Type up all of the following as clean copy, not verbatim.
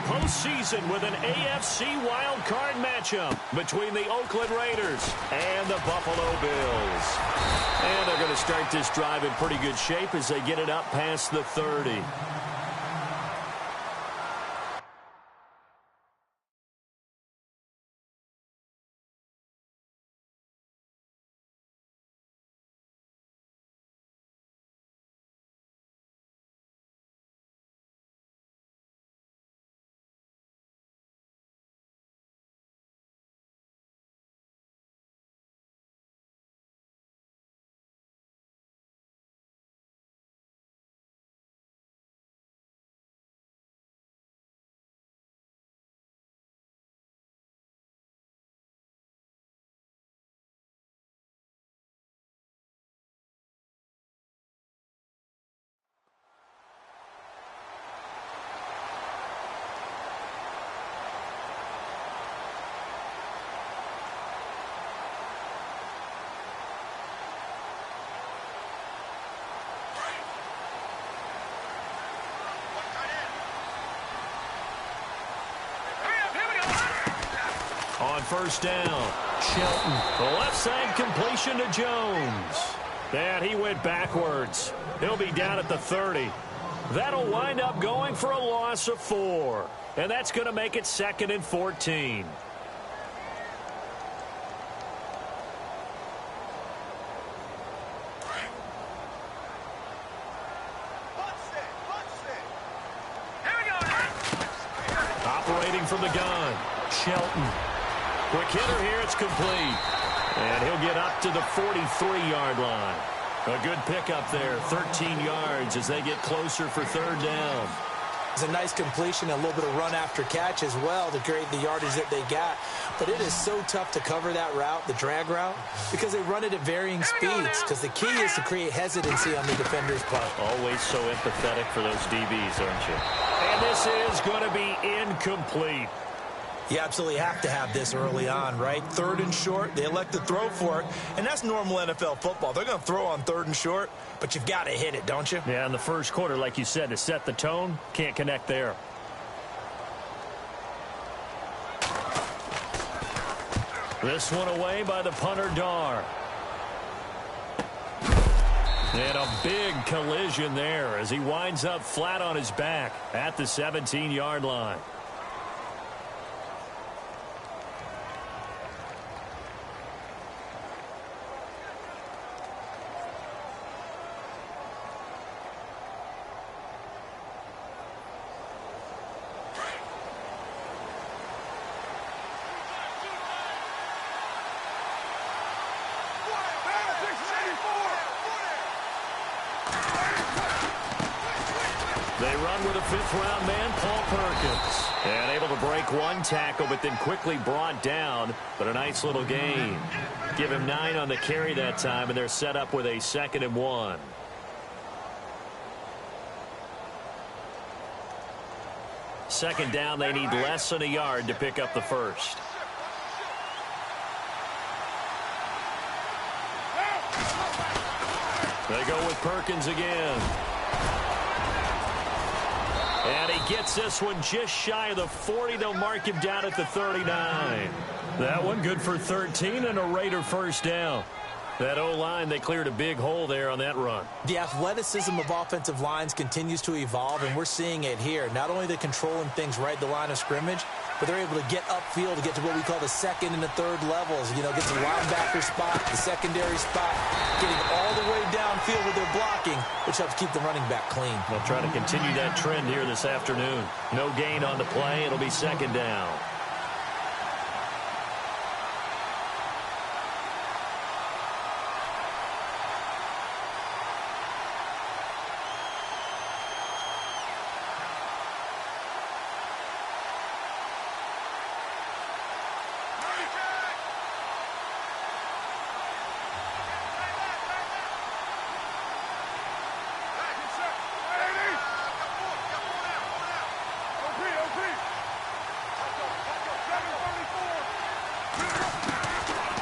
postseason with an AFC wildcard matchup between the Oakland Raiders and the Buffalo Bills. And they're going to start this drive in pretty good shape as they get it up past the 30. On first down, Shelton. The left side completion to Jones. And he went backwards. He'll be down at the 30. That'll wind up going for a loss of 4. And that's going to make it 2nd and 14. Operating from the gun, Shelton. Quick hitter here, it's complete. And he'll get up to the 43-yard line. A good pickup there, 13 yards as they get closer for 3rd down. It's a nice completion, a little bit of run after catch as well to create the yardage that they got. But it is so tough to cover that route, the drag route, because they run it at varying speeds. Because the key is to create hesitancy on the defender's part. Always so empathetic for those DBs, aren't you? And this is going to be incomplete. You absolutely have to have this early on, right? 3rd and short, they elect to throw for it, and that's normal NFL football. They're going to throw on 3rd and short, but you've got to hit it, don't you? Yeah, in the first quarter, like you said, to set the tone, can't connect there. This one away by the punter, Dar. And a big collision there as he winds up flat on his back at the 17-yard line. They run with a 5th-round man, Paul Perkins. And able to break one tackle, but then quickly brought down. But a nice little gain. Give him 9 on the carry that time, and they're set up with a 2nd and 1. Second down, they need less than a yard to pick up the first. They go with Perkins again. And he gets this one just shy of the 40. They'll mark him down at the 39. That one good for 13 and a Raider first down. That O-line, they cleared a big hole there on that run. The athleticism of offensive lines continues to evolve, and we're seeing it here. Not only are they controlling things right at the line of scrimmage, but they're able to get upfield to get to what we call the 2nd and the 3rd levels. You know, get to the linebacker spot, the secondary spot, getting all the way downfield with their blocking, which helps keep the running back clean. They'll try to continue that trend here this afternoon. No gain on the play. It'll be 2nd down.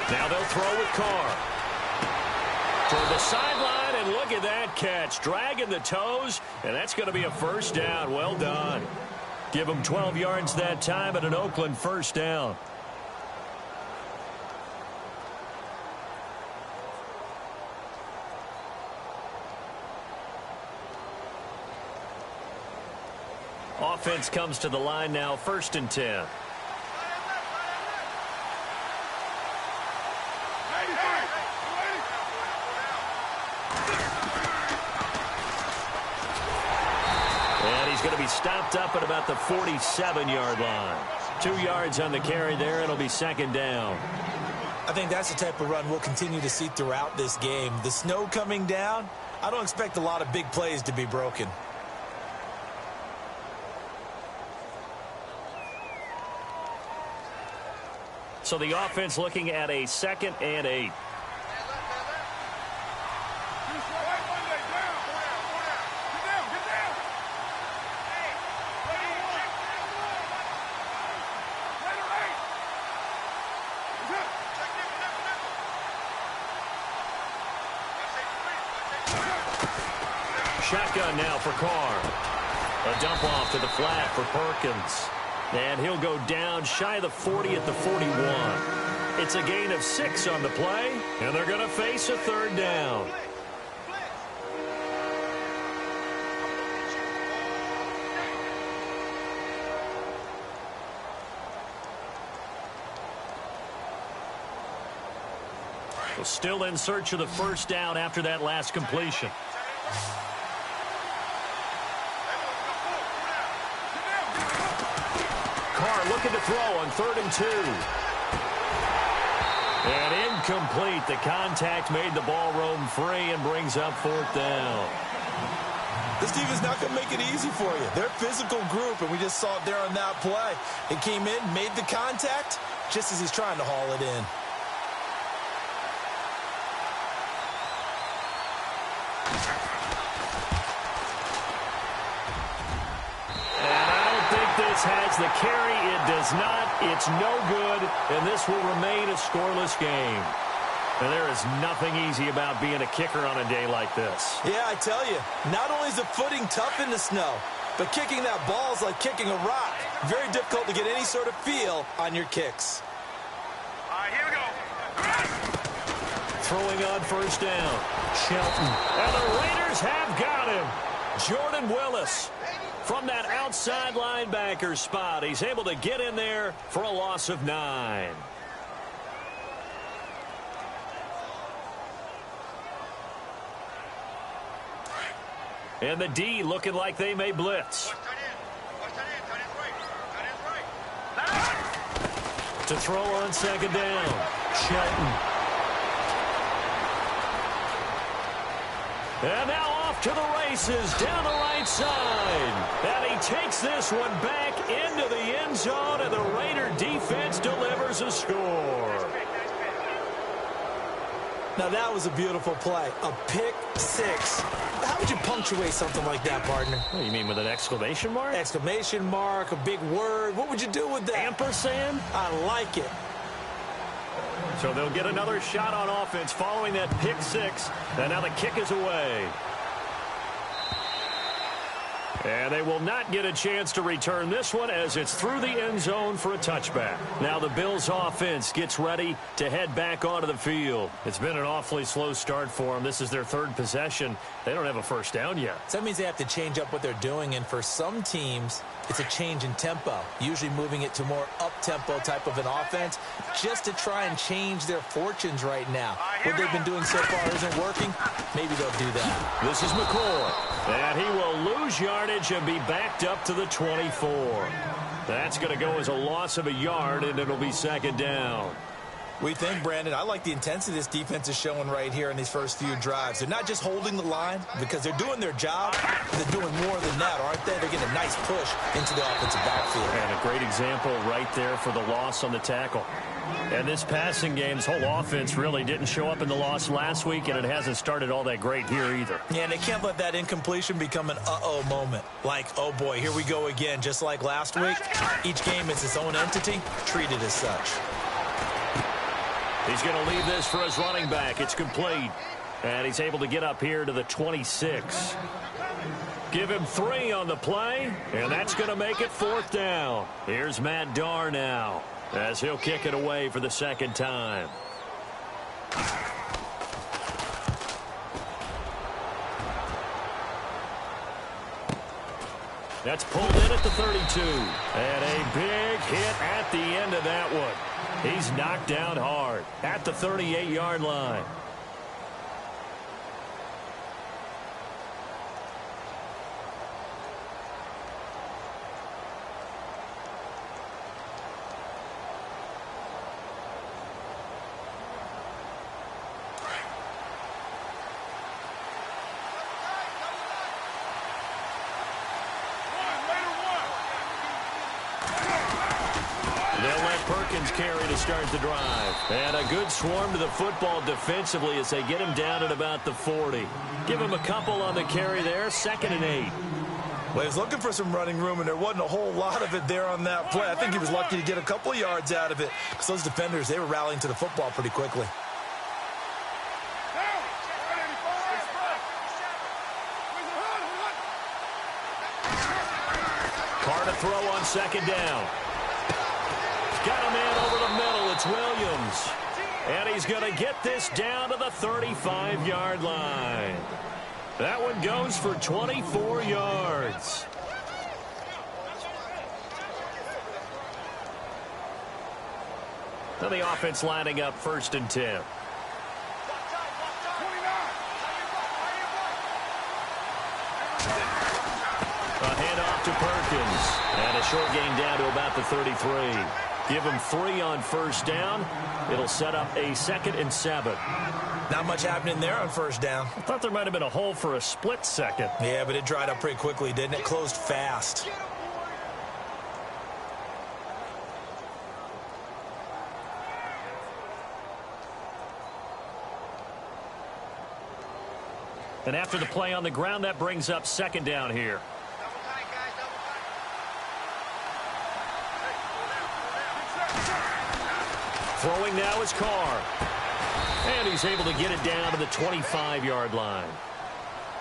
Now they'll throw with Carr. Toward the sideline, and look at that catch. Dragging the toes, and that's going to be a first down. Well done. Give him 12 yards that time and an Oakland first down. Offense comes to the line now, 1st and 10. And he's going to be stopped up at about the 47-yard line. 2 yards on the carry there. It'll be 2nd down. I think that's the type of run we'll continue to see throughout this game. The snow coming down, I don't expect a lot of big plays to be broken. So the offense looking at a 2nd and 8. Shotgun now for Carr. A dump off to the flat for Perkins. And he'll go down shy of the 40 at the 41. It's a gain of 6 on the play, and they're going to face a 3rd down. Well, still in search of the 1st down after that last completion. Carr looking to throw on 3rd and 2. And incomplete. The contact made the ball roam free and brings up 4th down. This team is not going to make it easy for you. They're a physical group, and we just saw it there on that play. It came in, made the contact, just as he's trying to haul it in. Has the carry. It does not. It's no good, and this will remain a scoreless game. And there is nothing easy about being a kicker on a day like this. Yeah, I tell you, not only is the footing tough in the snow, but kicking that ball is like kicking a rock. Very difficult to get any sort of feel on your kicks. All right, here we go. Throwing on 1st down. Shelton. And the Raiders have got him. Jordan Willis. From that outside linebacker spot, he's able to get in there for a loss of 9. And the D looking like they may blitz. To throw on 2nd down, Shelton. And now off to the races down the right side. And he takes this one back into the end zone, and the Raider defense delivers a score. Now that was a beautiful play. A pick 6. How would you punctuate something like that, partner? What do you mean, with an exclamation mark? Exclamation mark, a big word. What would you do with that? Ampersand? I like it. So they'll get another shot on offense following that pick 6. And now the kick is away. And they will not get a chance to return this one as it's through the end zone for a touchback. Now the Bills offense gets ready to head back onto the field. It's been an awfully slow start for them. This is their 3rd possession. They don't have a 1st down yet. So that means they have to change up what they're doing, and for some teams, it's a change in tempo, usually moving it to more up-tempo type of an offense just to try and change their fortunes right now. What they've been doing so far isn't working. Maybe they'll do that. This is McCoy. And he will lose yardage and be backed up to the 24. That's going to go as a loss of a yard, and it'll be 2nd down. We think, Brandon, I like the intensity this defense is showing right here in these first few drives. They're not just holding the line because they're doing their job. They're doing more than that, aren't they? They're getting a nice push into the offensive backfield. And a great example right there for the loss on the tackle. And this passing game's whole offense really didn't show up in the loss last week, and it hasn't started all that great here either. Yeah, and they can't let that incompletion become an uh-oh moment. Like, oh boy, here we go again. Just like last week, each game is its own entity, treated as such. He's going to leave this for his running back. It's complete. And he's able to get up here to the 26. Give him 3 on the play, and that's going to make it 4th down. Here's Matt Darr now, as he'll kick it away for the second time. That's pulled in at the 32. And a big hit at the end of that one. He's knocked down hard at the 38-yard line. Carry to start the drive. And a good swarm to the football defensively as they get him down at about the 40. Give him a couple on the carry there. 2nd and 8. Well, he was looking for some running room, and there wasn't a whole lot of it there on that play. I think he was lucky to get a couple of yards out of it because those defenders, they were rallying to the football pretty quickly. Carr to throw on 2nd down. Got a man over the middle. It's Williams. And he's going to get this down to the 35-yard line. That one goes for 24 yards. Now the offense lining up 1st and 10. A handoff to Perkins. And a short gain down to about the 33. Give him 3 on 1st down. It'll set up a 2nd and 7. Not much happening there on 1st down. I thought there might have been a hole for a split second. Yeah, but it dried up pretty quickly, didn't it? Closed fast. And after the play on the ground, that brings up 2nd down here. Throwing now is Carr. And he's able to get it down to the 25-yard line.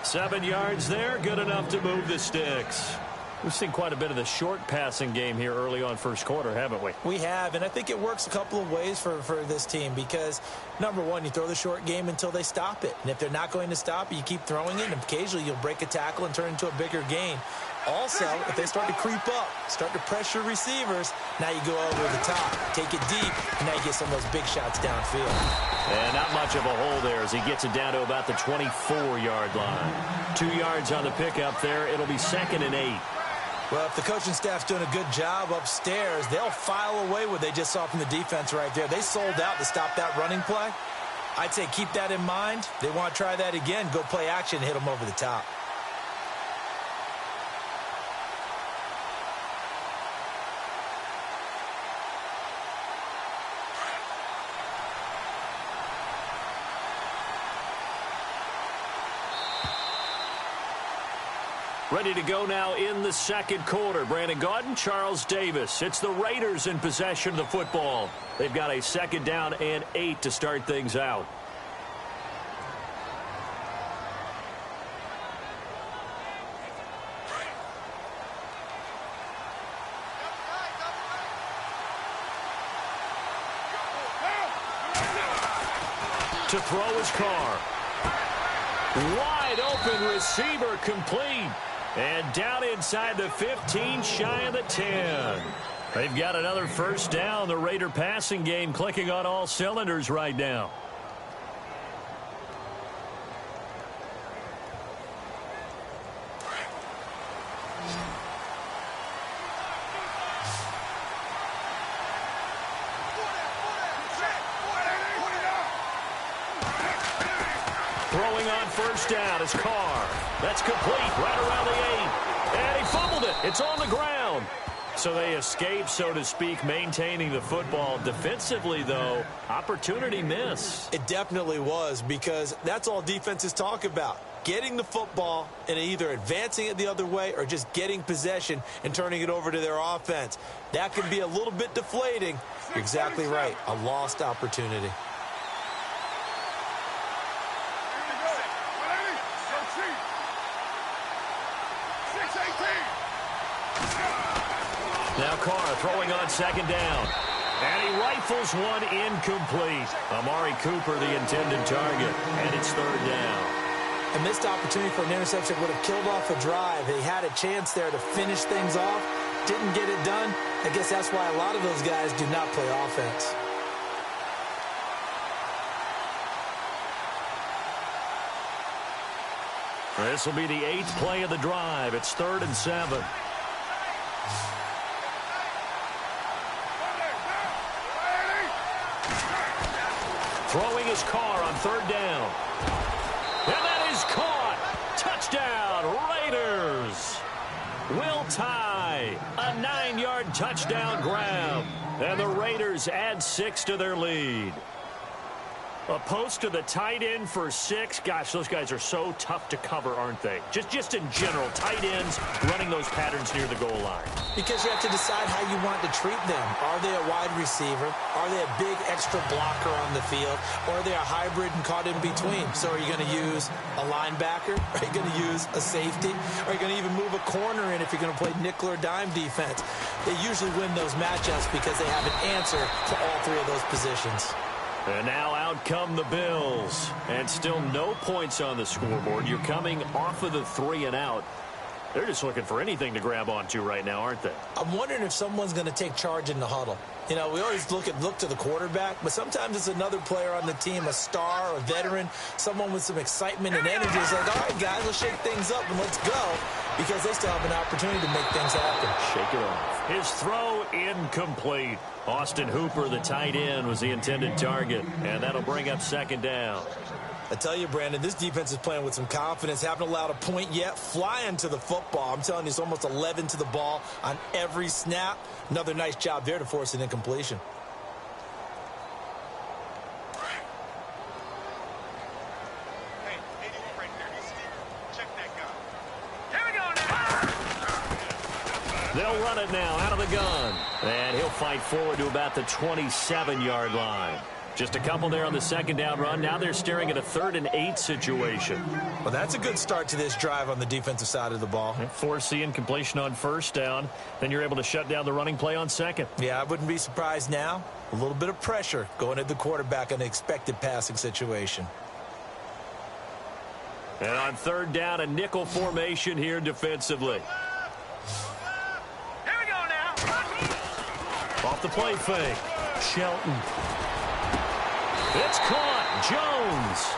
7 yards there, good enough to move the sticks. We've seen quite a bit of the short passing game here early on 1st quarter, haven't we? We have, and I think it works a couple of ways for this team because, number one, you throw the short game until they stop it. And if they're not going to stop it, you keep throwing it, and occasionally you'll break a tackle and turn it into a bigger gain. Also, if they start to creep up, start to pressure receivers, now you go over the top, take it deep, and now you get some of those big shots downfield. And not much of a hole there as he gets it down to about the 24-yard line. 2 yards on the pickup there. It'll be 2nd and 8. Well, if the coaching staff's doing a good job upstairs, they'll file away what they just saw from the defense right there. They sold out to stop that running play. I'd say keep that in mind. They want to try that again, go play action, hit them over the top. Ready to go now in the 2nd quarter. Brandon Gaudin, Charles Davis. It's the Raiders in possession of the football. They've got a 2nd down and 8 to start things out. To throw his Carr. Wide open receiver complete. And down inside the 15, shy of the 10. They've got another 1st down. The Raider passing game clicking on all cylinders right now. Throwing on 1st down is Carr. That's complete right around the 8. And he fumbled it. It's on the ground. So they escape, so to speak, maintaining the football. Defensively, though, opportunity miss. It definitely was because that's all defenses talk about. Getting the football and either advancing it the other way or just getting possession and turning it over to their offense. That can be a little bit deflating. You're exactly right. A lost opportunity. Now Carr throwing on second down. And he rifles one incomplete. Amari Cooper, the intended target, and it's third down. A missed opportunity for an interception would have killed off a drive. They had a chance there to finish things off. Didn't get it done. I guess that's why a lot of those guys do not play offense. This will be the 8th play of the drive. It's 3rd and 7. Throwing his Carr on 3rd down. And that is caught. Touchdown, Raiders. Will tie. A 9-yard touchdown grab. And the Raiders add 6 to their lead. A post to the tight end for 6. Gosh, those guys are so tough to cover, aren't they? Just in general, tight ends running those patterns near the goal line. Because you have to decide how you want to treat them. Are they a wide receiver? Are they a big extra blocker on the field? Or are they a hybrid and caught in between? So are you going to use a linebacker? Are you going to use a safety? Are you going to even move a corner in if you're going to play nickel or dime defense? They usually win those matchups because they have an answer to all 3 of those positions. And now out come the Bills. And still no points on the scoreboard. You're coming off of the 3 and out. They're just looking for anything to grab onto right now, aren't they? I'm wondering if someone's going to take charge in the huddle. You know, we always look to the quarterback, but sometimes it's another player on the team, a star, a veteran, someone with some excitement and energy. It's like, all right, guys, let's shake things up and let's go, because they still have an opportunity to make things happen. Shake it off. His throw incomplete. Austin Hooper, the tight end, was the intended target, and that'll bring up 2nd down. I tell you, Brandon, this defense is playing with some confidence. Haven't allowed a point yet. Flying to the football. I'm telling you, it's almost 11 to the ball on every snap. Another nice job there to force an incompletion. Hey, right there. You see? Check that guy. Here we go now. They'll run it now out of the gun. And he'll fight forward to about the 27-yard line. Just a couple there on the 2nd down run. Now they're staring at a 3rd and 8 situation. Well, that's a good start to this drive on the defensive side of the ball. Force the incompletion on 1st down. Then you're able to shut down the running play on 2nd. Yeah, I wouldn't be surprised now. A little bit of pressure going at the quarterback in an expected passing situation. And on 3rd down, a nickel formation here defensively. Here we go now. Off the play fake. Shelton. It's caught. Jones.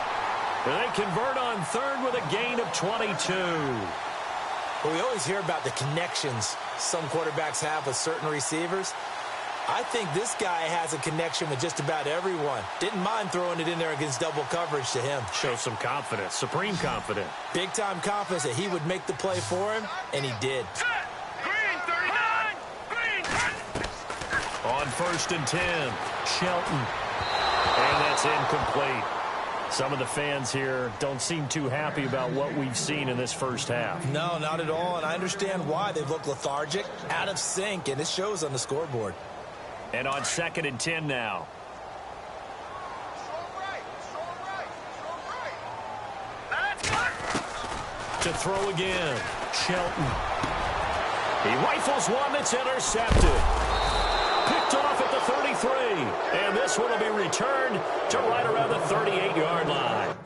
And they convert on 3rd with a gain of 22. Well, we always hear about the connections some quarterbacks have with certain receivers. I think this guy has a connection with just about everyone. Didn't mind throwing it in there against double coverage to him. Shows some confidence, supreme confidence. Big-time confidence that he would make the play for him, and he did. Green, 39. Green. On 1st and 10, Shelton. And that's incomplete. Some of the fans here don't seem too happy about what we've seen in this first half. No, not at all, and I understand why. They've looked lethargic, out of sync, and it shows on the scoreboard. And on 2nd and 10 now. To throw again, Shelton. He rifles one that's intercepted. Picked off at the 33. And this one will be returned to right around the 38-yard line.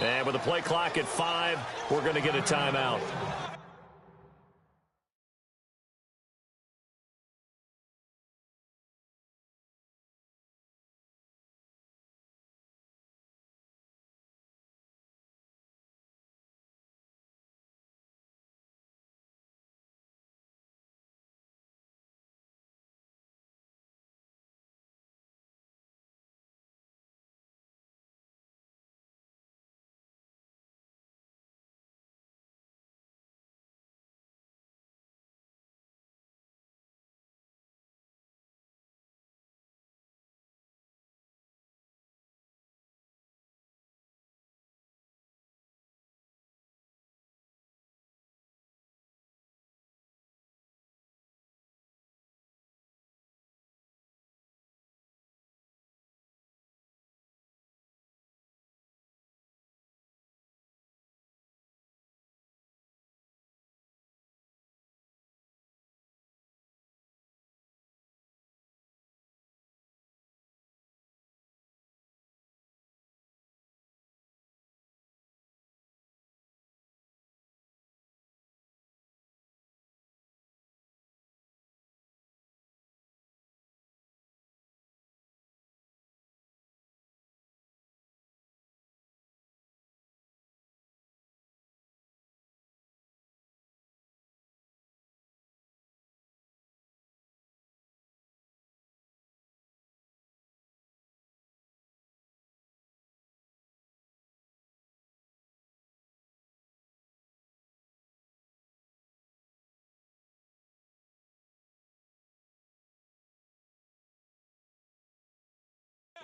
And with the play clock at 5, we're going to get a timeout.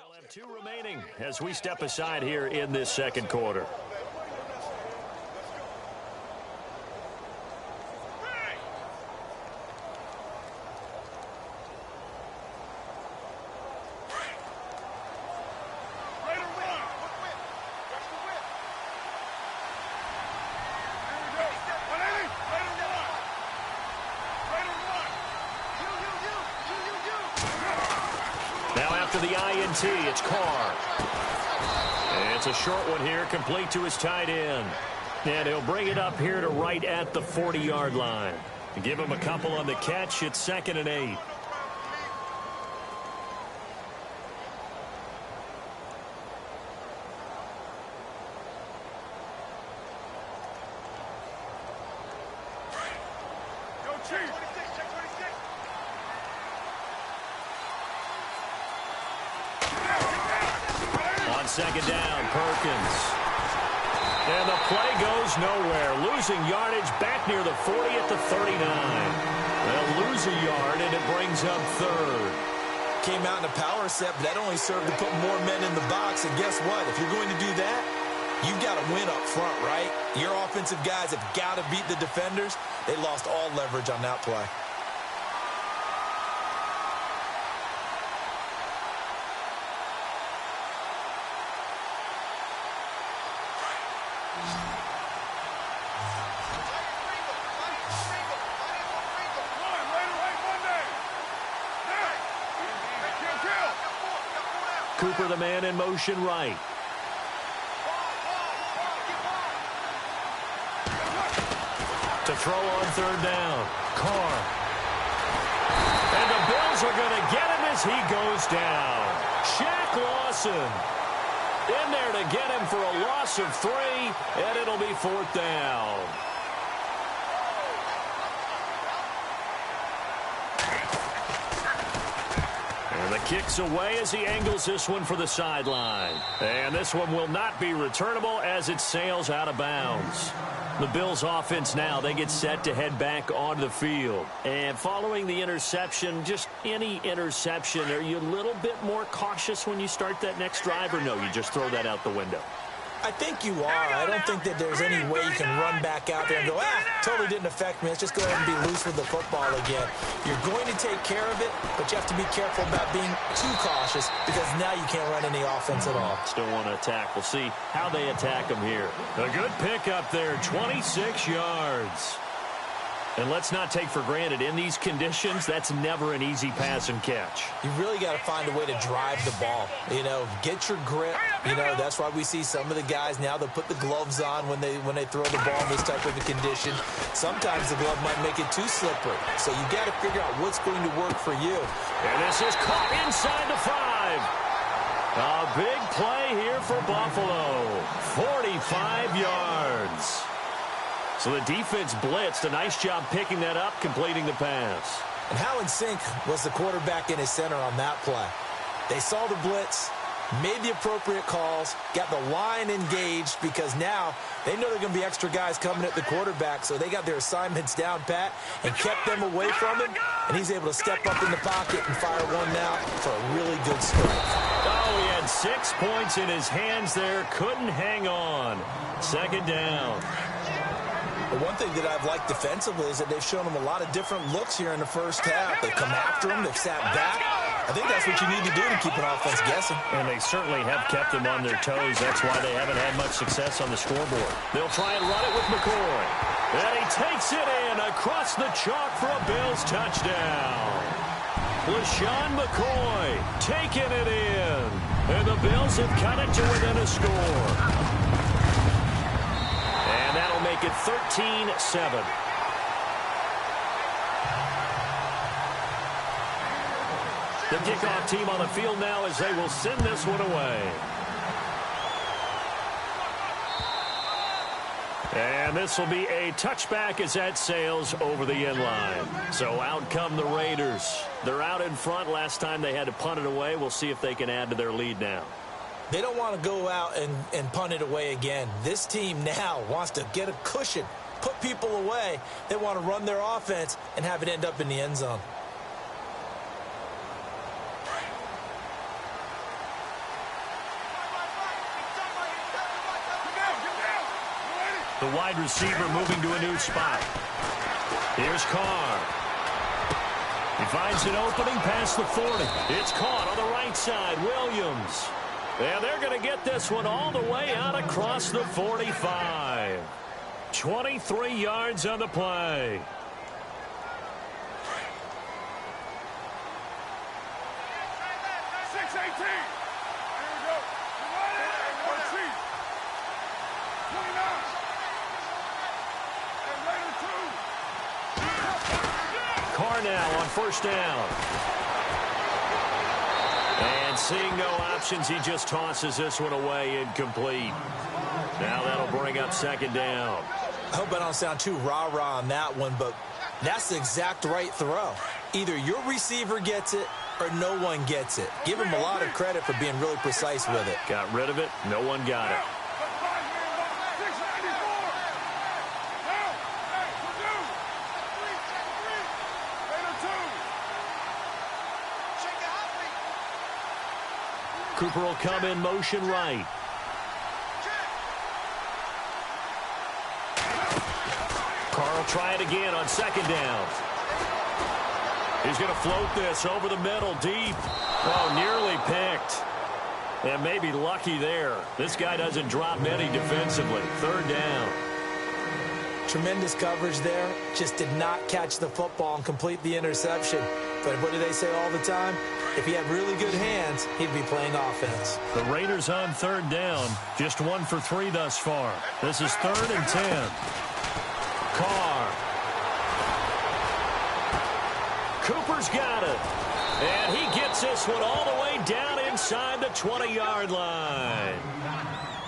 We'll have 2 remaining as we step aside here in this second quarter. The INT, it's Carr. And it's a short one here, complete to his tight end. And he'll bring it up here to right at the 40-yard line. Give him a couple on the catch. It's 2nd and 8. Second down, Perkins. And the play goes nowhere. Losing yardage back near the 40 at the 39. They'll lose a yard, and it brings up 3rd. Came out in a power set, but that only served to put more men in the box. And guess what? If you're going to do that, you've got to win up front, right? Your offensive guys have got to beat the defenders. They lost all leverage on that play. Cooper, the man in motion right. To throw on 3rd down. Carr. And the Bills are going to get him as he goes down. Shaq Lawson in there to get him for a loss of 3, and it'll be 4th down. And the kick's away as he angles this one for the sideline. And this one will not be returnable as it sails out of bounds. The Bills offense now, they get set to head back onto the field. And following the interception, just any interception, are you a little bit more cautious when you start that next drive, or no, you just throw that out the window? I think you are. I don't think that there's any way you can run back out there and go, totally didn't affect me. Let's just go ahead and be loose with the football again. You're going to take care of it, but you have to be careful about being too cautious because now you can't run any offense at all. Still want to attack. We'll see how they attack them here. A good pickup there, 26 yards. And let's not take for granted, in these conditions, that's never an easy pass and catch. You really got to find a way to drive the ball. You know, get your grip. You know, that's why we see some of the guys now, they'll put the gloves on when they throw the ball in this type of a condition. Sometimes the glove might make it too slippery. So you got to figure out what's going to work for you. And this is caught inside the 5. A big play here for Buffalo. 45 yards. So the defense blitzed. A nice job picking that up, completing the pass. And how in sync was the quarterback and his center on that play? They saw the blitz, made the appropriate calls, got the line engaged because now they know there are going to be extra guys coming at the quarterback, so they got their assignments down pat and kept them away from him, and he's able to step up in the pocket and fire one out for a really good strike. Oh, he had 6 points in his hands there, couldn't hang on. Second down. The one thing that I've liked defensively is that they've shown him a lot of different looks here in the first half. They've come after him. They've sat back. I think that's what you need to do to keep an offense guessing. And they certainly have kept them on their toes. That's why they haven't had much success on the scoreboard. They'll try and run it with McCoy. And he takes it in across the chalk for a Bills touchdown. LaShawn McCoy taking it in. And the Bills have cut it to within a score. And that'll make it 13-7. The kickoff team on the field now as they will send this one away. And this will be a touchback as that sails over the end line. So out come the Raiders. They're out in front. Last time they had to punt it away. We'll see if they can add to their lead now. They don't want to go out and punt it away again. This team now wants to get a cushion, put people away. They want to run their offense and have it end up in the end zone. The wide receiver moving to a new spot. Here's Carr. He finds an opening past the 40. It's caught on the right side. Williams. And they're going to get this one all the way out across the 45. 23 yards on the play. Carr now on first down. And seeing no options, he just tosses this one away incomplete. Now that'll bring up second down. I hope I don't sound too rah-rah on that one, but that's the exact right throw. Either your receiver gets it or no one gets it. Give him a lot of credit for being really precise with it. Got rid of it. No one got it. Cooper will come in motion right. Carr will try it again on second down. He's going to float this over the middle deep. Oh, nearly picked. And maybe lucky there. This guy doesn't drop many defensively. Third down. Tremendous coverage there. Just did not catch the football and complete the interception. But what do they say all the time? If he had really good hands, he'd be playing offense. The Raiders on third down. Just 1 for 3 thus far. This is 3rd and 10. Carr. Cooper's got it. And he gets this one all the way down inside the 20-yard line.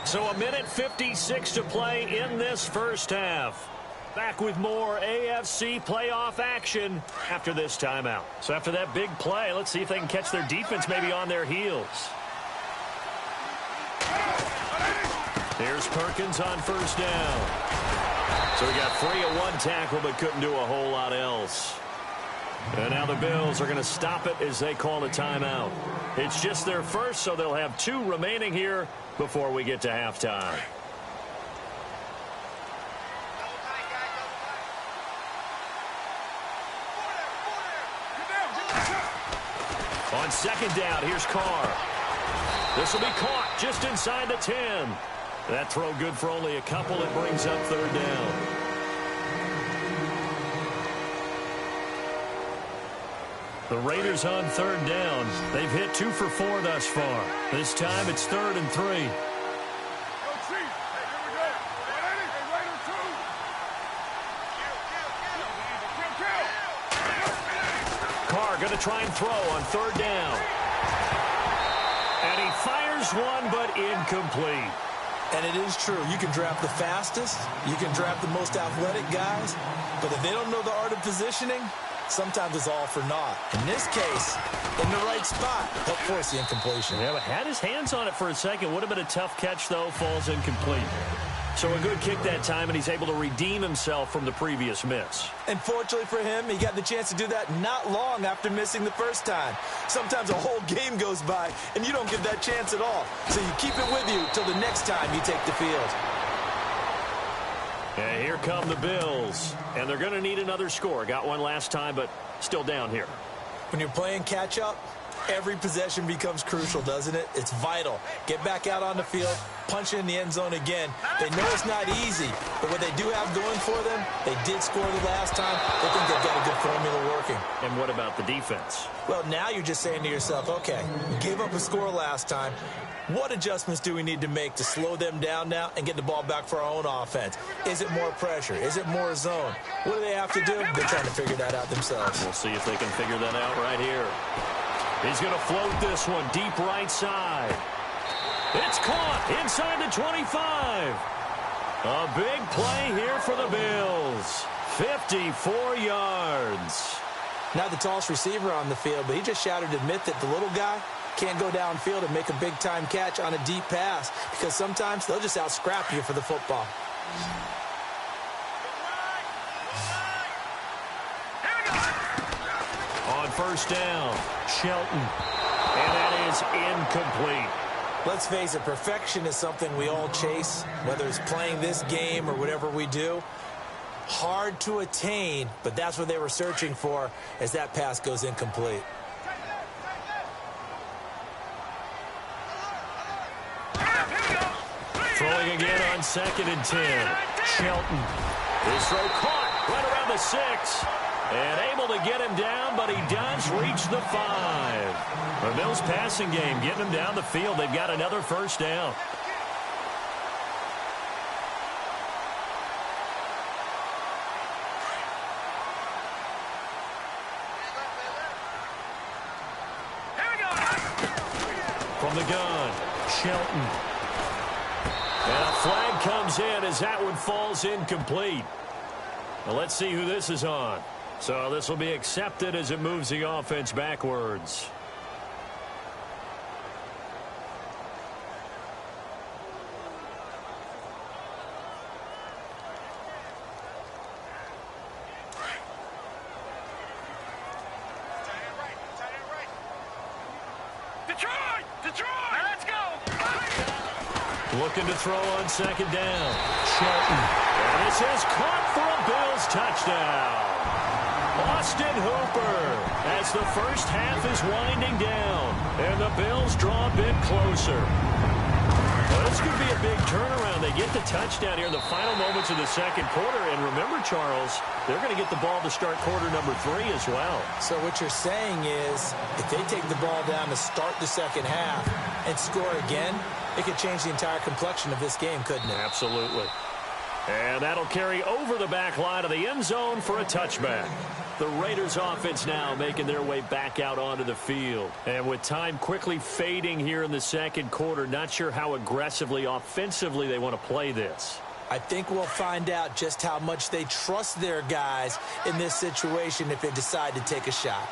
So 1:56 to play in this first half. Back with more AFC playoff action after this timeout. So after that big play, let's see if they can catch their defense maybe on their heels. Here's Perkins on first down. So we got 3 at 1 tackle, but couldn't do a whole lot else. And now the Bills are going to stop it as they call a timeout. It's just their first, so they'll have 2 remaining here before we get to halftime. On second down, here's Carr. This will be caught just inside the 10. That throw good for only a couple. It brings up third down. The Raiders on third down. They've hit 2 for 4 thus far. This time it's 3rd and 3. Carr going to try and throw on 3rd down. And he fires one, but incomplete. And it is true. You can draft the fastest. You can draft the most athletic guys. But if they don't know the art of positioning, sometimes it's all for naught. In this case, in the right spot, helped force the incompletion. Yeah, but had his hands on it for a second. Would have been a tough catch, though. Falls incomplete. So a good kick that time, and he's able to redeem himself from the previous miss. And fortunately for him, he got the chance to do that not long after missing the first time. Sometimes a whole game goes by, and you don't get that chance at all. So you keep it with you till the next time you take the field. And here come the Bills. And they're going to need another score. Got one last time, but still down here. When you're playing catch-up, every possession becomes crucial, doesn't it? It's vital. Get back out on the field, punch it in the end zone again. They know it's not easy, but what they do have going for them, they did score the last time. They think they've got a good formula working. And what about the defense? Well, now you're just saying to yourself, okay, we gave up a score last time. What adjustments do we need to make to slow them down now and get the ball back for our own offense? Is it more pressure? Is it more zone? What do they have to do? They're trying to figure that out themselves. We'll see if they can figure that out right here. He's going to float this one deep right side. It's caught inside the 25. A big play here for the Bills. 54 yards. Not the tallest receiver on the field, but he just shouted to admit that the little guy can't go downfield and make a big-time catch on a deep pass because sometimes they'll just out-scrap you for the football. On first down, Shelton. And that is incomplete. Let's face it, perfection is something we all chase, whether it's playing this game or whatever we do. Hard to attain, but that's what they were searching for as that pass goes incomplete. Throwing again on 2nd and 10. Shelton. His throw caught right around the 6. And able to get him down, but he does reach the 5. The Bills passing game getting him down the field. They've got another first down. From the gun, Shelton. And a flag comes in as that one falls incomplete. Well, let's see who this is on. So this will be accepted as it moves the offense backwards. Detroit! Let's go! Looking to throw on 2nd down. Shelton. And this is caught for a Bills touchdown. Austin Hooper as the first half is winding down. And the Bills draw a bit closer. Well, this could be a big turnaround. They get the touchdown here in the final moments of the second quarter. And remember, Charles, they're going to get the ball to start quarter number 3 as well. So what you're saying is if they take the ball down to start the second half and score again, it could change the entire complexion of this game, couldn't it? Absolutely. And that'll carry over the back line of the end zone for a touchback. The Raiders offense now making their way back out onto the field. And with time quickly fading here in the second quarter, not sure how aggressively, offensively they want to play this. I think we'll find out just how much they trust their guys in this situation if they decide to take a shot.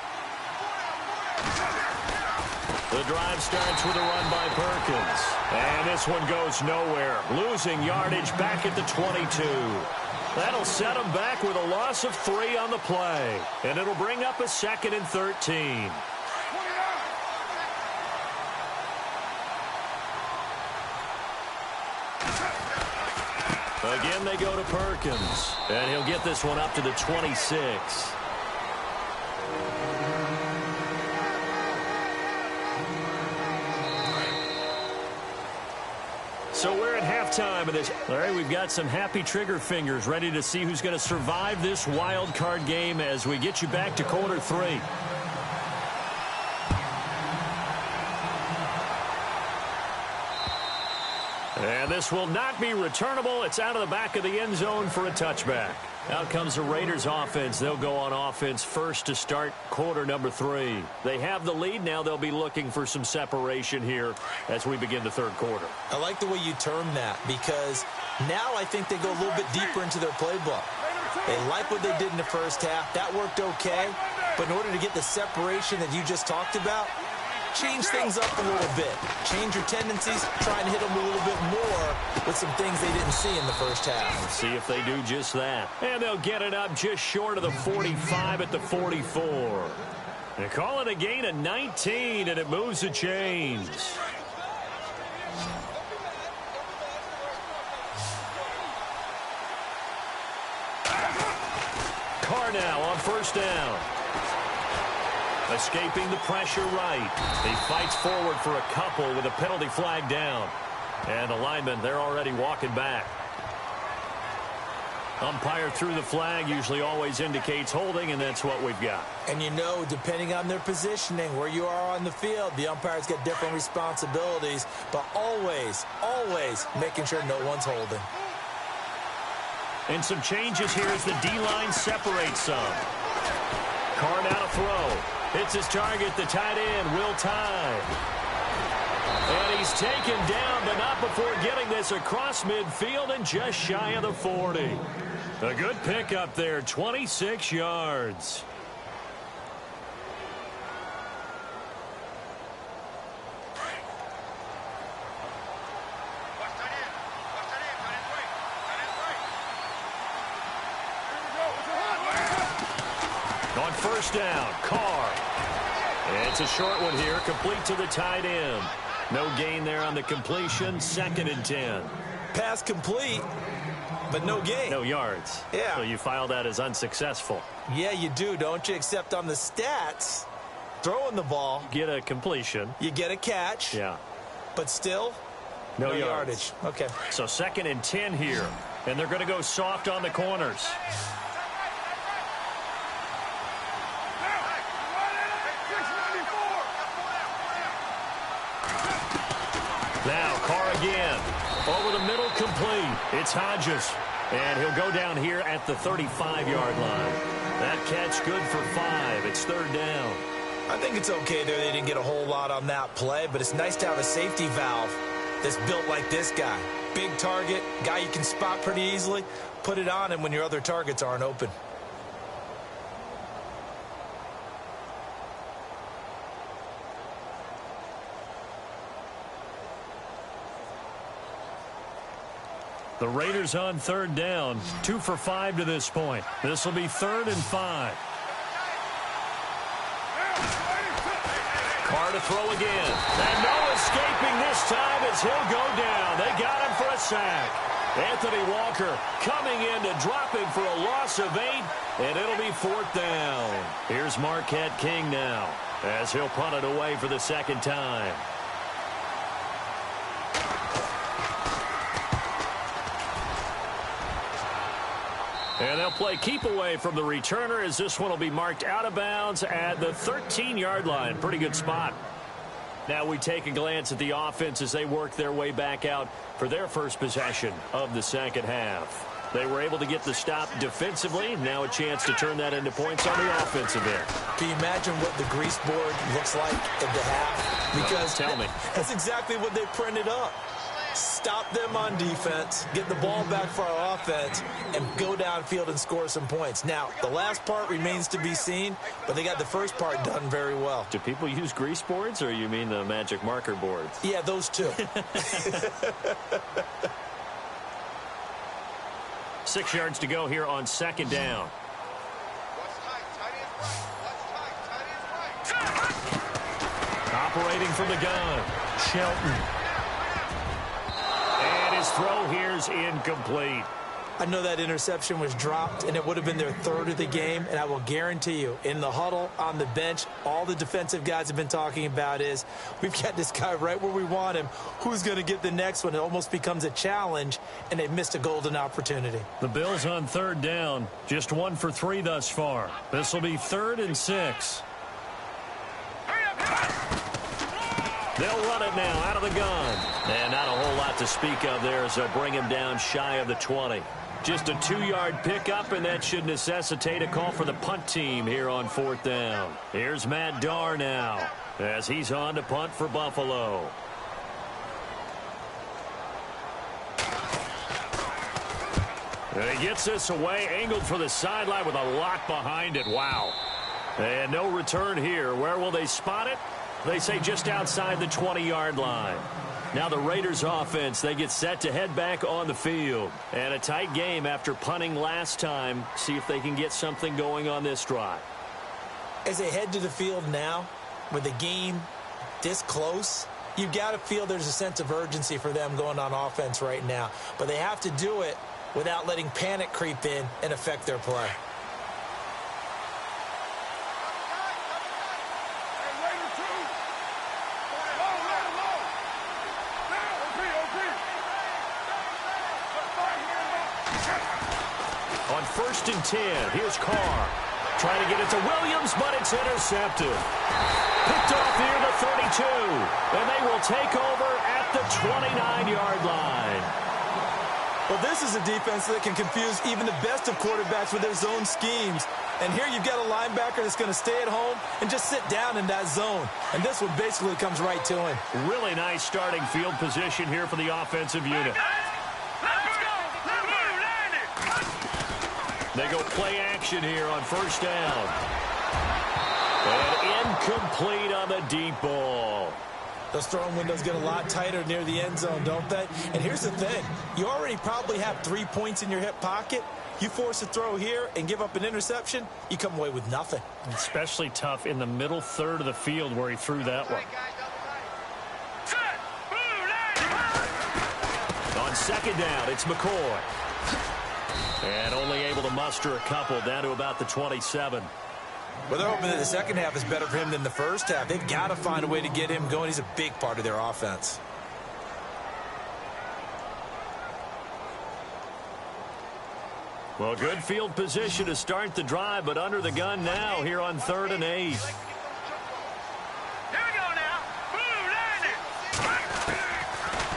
The drive starts with a run by Perkins. And this one goes nowhere. Losing yardage back at the 22. That'll set them back with a loss of 3 on the play. And it'll bring up a 2nd and 13. Again, they go to Perkins. And he'll get this one up to the 26. So we're at halftime of this. All right, we've got some happy trigger fingers ready to see who's going to survive this wild card game as we get you back to quarter 3. And this will not be returnable. It's out of the back of the end zone for a touchback. Out comes the Raiders offense. They'll go on offense first to start quarter number 3. They have the lead. Now they'll be looking for some separation here as we begin the third quarter. I like the way you term that because now I think they go a little bit deeper into their playbook. They like what they did in the first half. That worked okay. But in order to get the separation that you just talked about, change things up a little bit. Change your tendencies. Try and hit them a little bit more with some things they didn't see in the first half. Let's see if they do just that. And they'll get it up just short of the 45 at the 44. They call it a gain of 19, and it moves the chains. Carr now on first down. Escaping the pressure right. He fights forward for a couple with a penalty flag down. And the linemen, they're already walking back. Umpire threw the flag, usually always indicates holding, and that's what we've got. And you know, depending on their positioning, where you are on the field, the umpires get different responsibilities, but always, always making sure no one's holding. And some changes here as the D-line separates some. Carr now to throw. Hits his target, the tight end, Will Tye. And he's taken down, but not before getting this across midfield and just shy of the 40. A good pickup there, 26 yards. On first down, Carr. It's a short one here, complete to the tight end. No gain there on the completion, 2nd and 10. Pass complete, but no gain. No yards. Yeah. So you file that as unsuccessful. Yeah, you do, don't you? Except on the stats, throwing the ball. Get a completion. You get a catch. Yeah. But still, no yardage. Okay. So 2nd and 10 here. And they're going to go soft on the corners. Now, Carr again. Over the middle, complete. It's Hodges. And he'll go down here at the 35-yard line. That catch good for 5. It's 3rd down. I think it's okay there. They didn't get a whole lot on that play, but it's nice to have a safety valve that's built like this guy. Big target, guy you can spot pretty easily. Put it on him when your other targets aren't open. The Raiders on 3rd down. 2 for 5 to this point. This will be 3rd and 5. Carr to throw again. And no escaping this time as he'll go down. They got him for a sack. Anthony Walker coming in to drop him for a loss of 8, and it'll be 4th down. Here's Marquette King now as he'll punt it away for the 2nd time. And they'll play keep away from the returner as this one will be marked out of bounds at the 13-yard line. Pretty good spot. Now we take a glance at the offense as they work their way back out for their first possession of the 2nd half. They were able to get the stop defensively. Now a chance to turn that into points on the offensive end. Can you imagine what the grease board looks like at the half? Because tell me. That's exactly what they printed up. Stop them on defense, get the ball back for our offense, and go downfield and score some points. Now, the last part remains to be seen, but they got the first part done very well. Do people use grease boards, or you mean the magic marker boards? Yeah, those two. 6 yards to go here on 2nd down. Operating from the gun, Shelton. His throw here's incomplete. I know that interception was dropped, and it would have been their 3rd of the game, and I will guarantee you, in the huddle, on the bench, all the defensive guys have been talking about is, we've got this guy right where we want him. Who's going to get the next one? It almost becomes a challenge, and they've missed a golden opportunity. The Bills on 3rd down, just 1 for 3 thus far. This will be 3rd and 6. They'll run it now out of the gun. And not a whole lot lot to speak of there as they'll bring him down shy of the 20. Just a 2-yard pickup, and that should necessitate a call for the punt team here on 4th down. Here's Matt Darr now as he's on to punt for Buffalo. And he gets this away, angled for the sideline with a lot behind it. Wow. And no return here. Where will they spot it? They say just outside the 20-yard line. Now the Raiders offense, they get set to head back on the field. And a tight game after punting last time. See if they can get something going on this drive. As they head to the field now, with the game this close, you've got to feel there's a sense of urgency for them going on offense right now. But they have to do it without letting panic creep in and affect their play. On 1st and 10, here's Carr. Trying to get it to Williams, but it's intercepted. Picked off near the 32, and they will take over at the 29-yard line. Well, this is a defense that can confuse even the best of quarterbacks with their zone schemes. And here you've got a linebacker that's going to stay at home and just sit down in that zone. And this one basically comes right to him. Really nice starting field position here for the offensive unit. They go play action here on 1st down. And incomplete on the deep ball. Those throwing windows get a lot tighter near the end zone, don't they? And here's the thing. You already probably have 3 points in your hip pocket. You force a throw here and give up an interception, you come away with nothing. Especially tough in the middle third of the field where he threw that one. On 2nd down, it's McCoy. And only able to muster a couple down to about the 27. Well, they're hoping that the second half is better for him than the first half. They've got to find a way to get him going. He's a big part of their offense. Well, good field position to start the drive, but under the gun now here on 3rd and 8. Here we go now.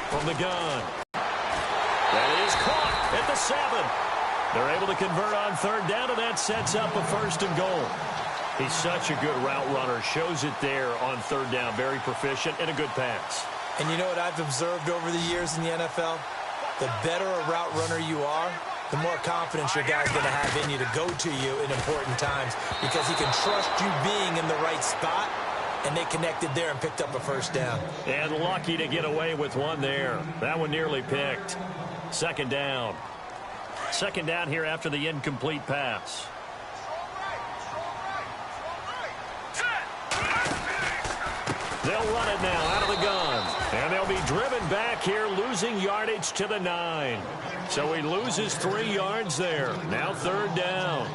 From the gun. That is caught at the 7. They're able to convert on 3rd down, and that sets up a 1st and goal. He's such a good route runner. Shows it there on 3rd down. Very proficient and a good pass. And you know what I've observed over the years in the NFL? The better a route runner you are, the more confidence your guy's going to have in you to go to you in important times because he can trust you being in the right spot, and they connected there and picked up a 1st down. And lucky to get away with one there. That one nearly picked. 2nd down. 2nd down here after the incomplete pass. They'll run it now out of the gun. And they'll be driven back here, losing yardage to the 9. So he loses 3 yards there. Now 3rd down.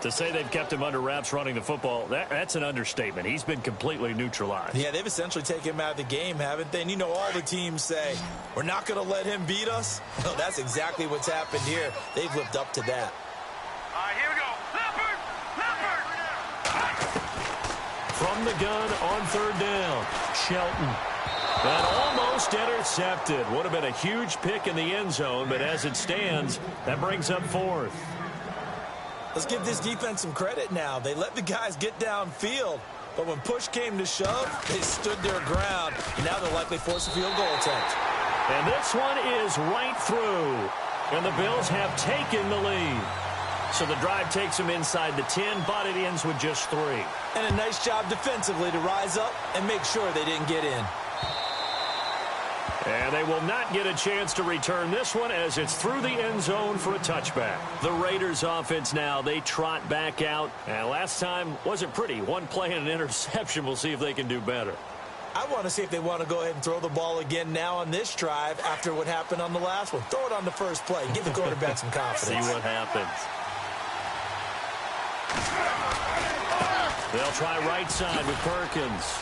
To say they've kept him under wraps running the football, that's an understatement. He's been completely neutralized. Yeah, they've essentially taken him out of the game, haven't they? And you know all the teams say, we're not going to let him beat us. Well, that's exactly what's happened here. They've lived up to that. All right, here we go. Leopard! From the gun on 3rd down, Shelton. And almost intercepted. Would have been a huge pick in the end zone, but as it stands, that brings up 4th. Let's give this defense some credit now. They let the guys get downfield, but when push came to shove, they stood their ground. And now they'll likely force a field goal attempt. And this one is right through. And the Bills have taken the lead. So the drive takes them inside the 10, but it ends with just 3. And a nice job defensively to rise up and make sure they didn't get in. And they will not get a chance to return this one as it's through the end zone for a touchback. The Raiders offense now, they trot back out. And last time wasn't pretty. One play and an interception. We'll see if they can do better. I want to see if they want to go ahead and throw the ball again now on this drive after what happened on the last one. Throw it on the first play. Give the quarterback some confidence. See what happens. They'll try right side with Perkins.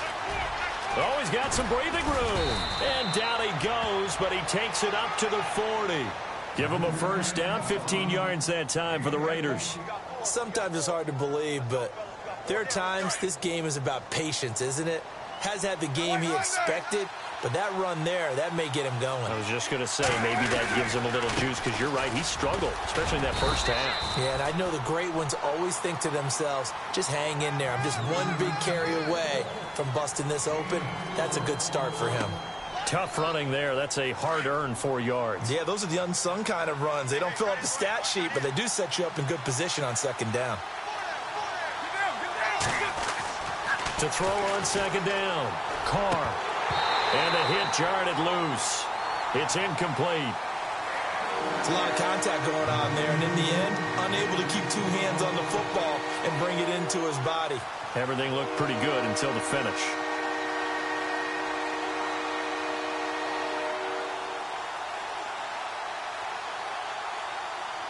Oh, he's got some breathing room. And down he goes, but he takes it up to the 40. Give him a 1st down, 15 yards that time for the Raiders. Sometimes it's hard to believe, but there are times this game is about patience, isn't it? Has had the game he expected, But that run there, that may get him going. I was just going to say, maybe that gives him a little juice, because you're right, he struggled, especially in that first half. Yeah, and I know the great ones always think to themselves, just hang in there. I'm just one big carry away from busting this open. That's a good start for him. Tough running there. That's a hard-earned 4 yards. Yeah, those are the unsung kind of runs. They don't fill out the stat sheet, but they do set you up in good position on second down. To throw on second down, Carr. And the hit jarred it loose. It's incomplete. It's a lot of contact going on there, and in the end, unable to keep two hands on the football and bring it into his body. Everything looked pretty good until the finish.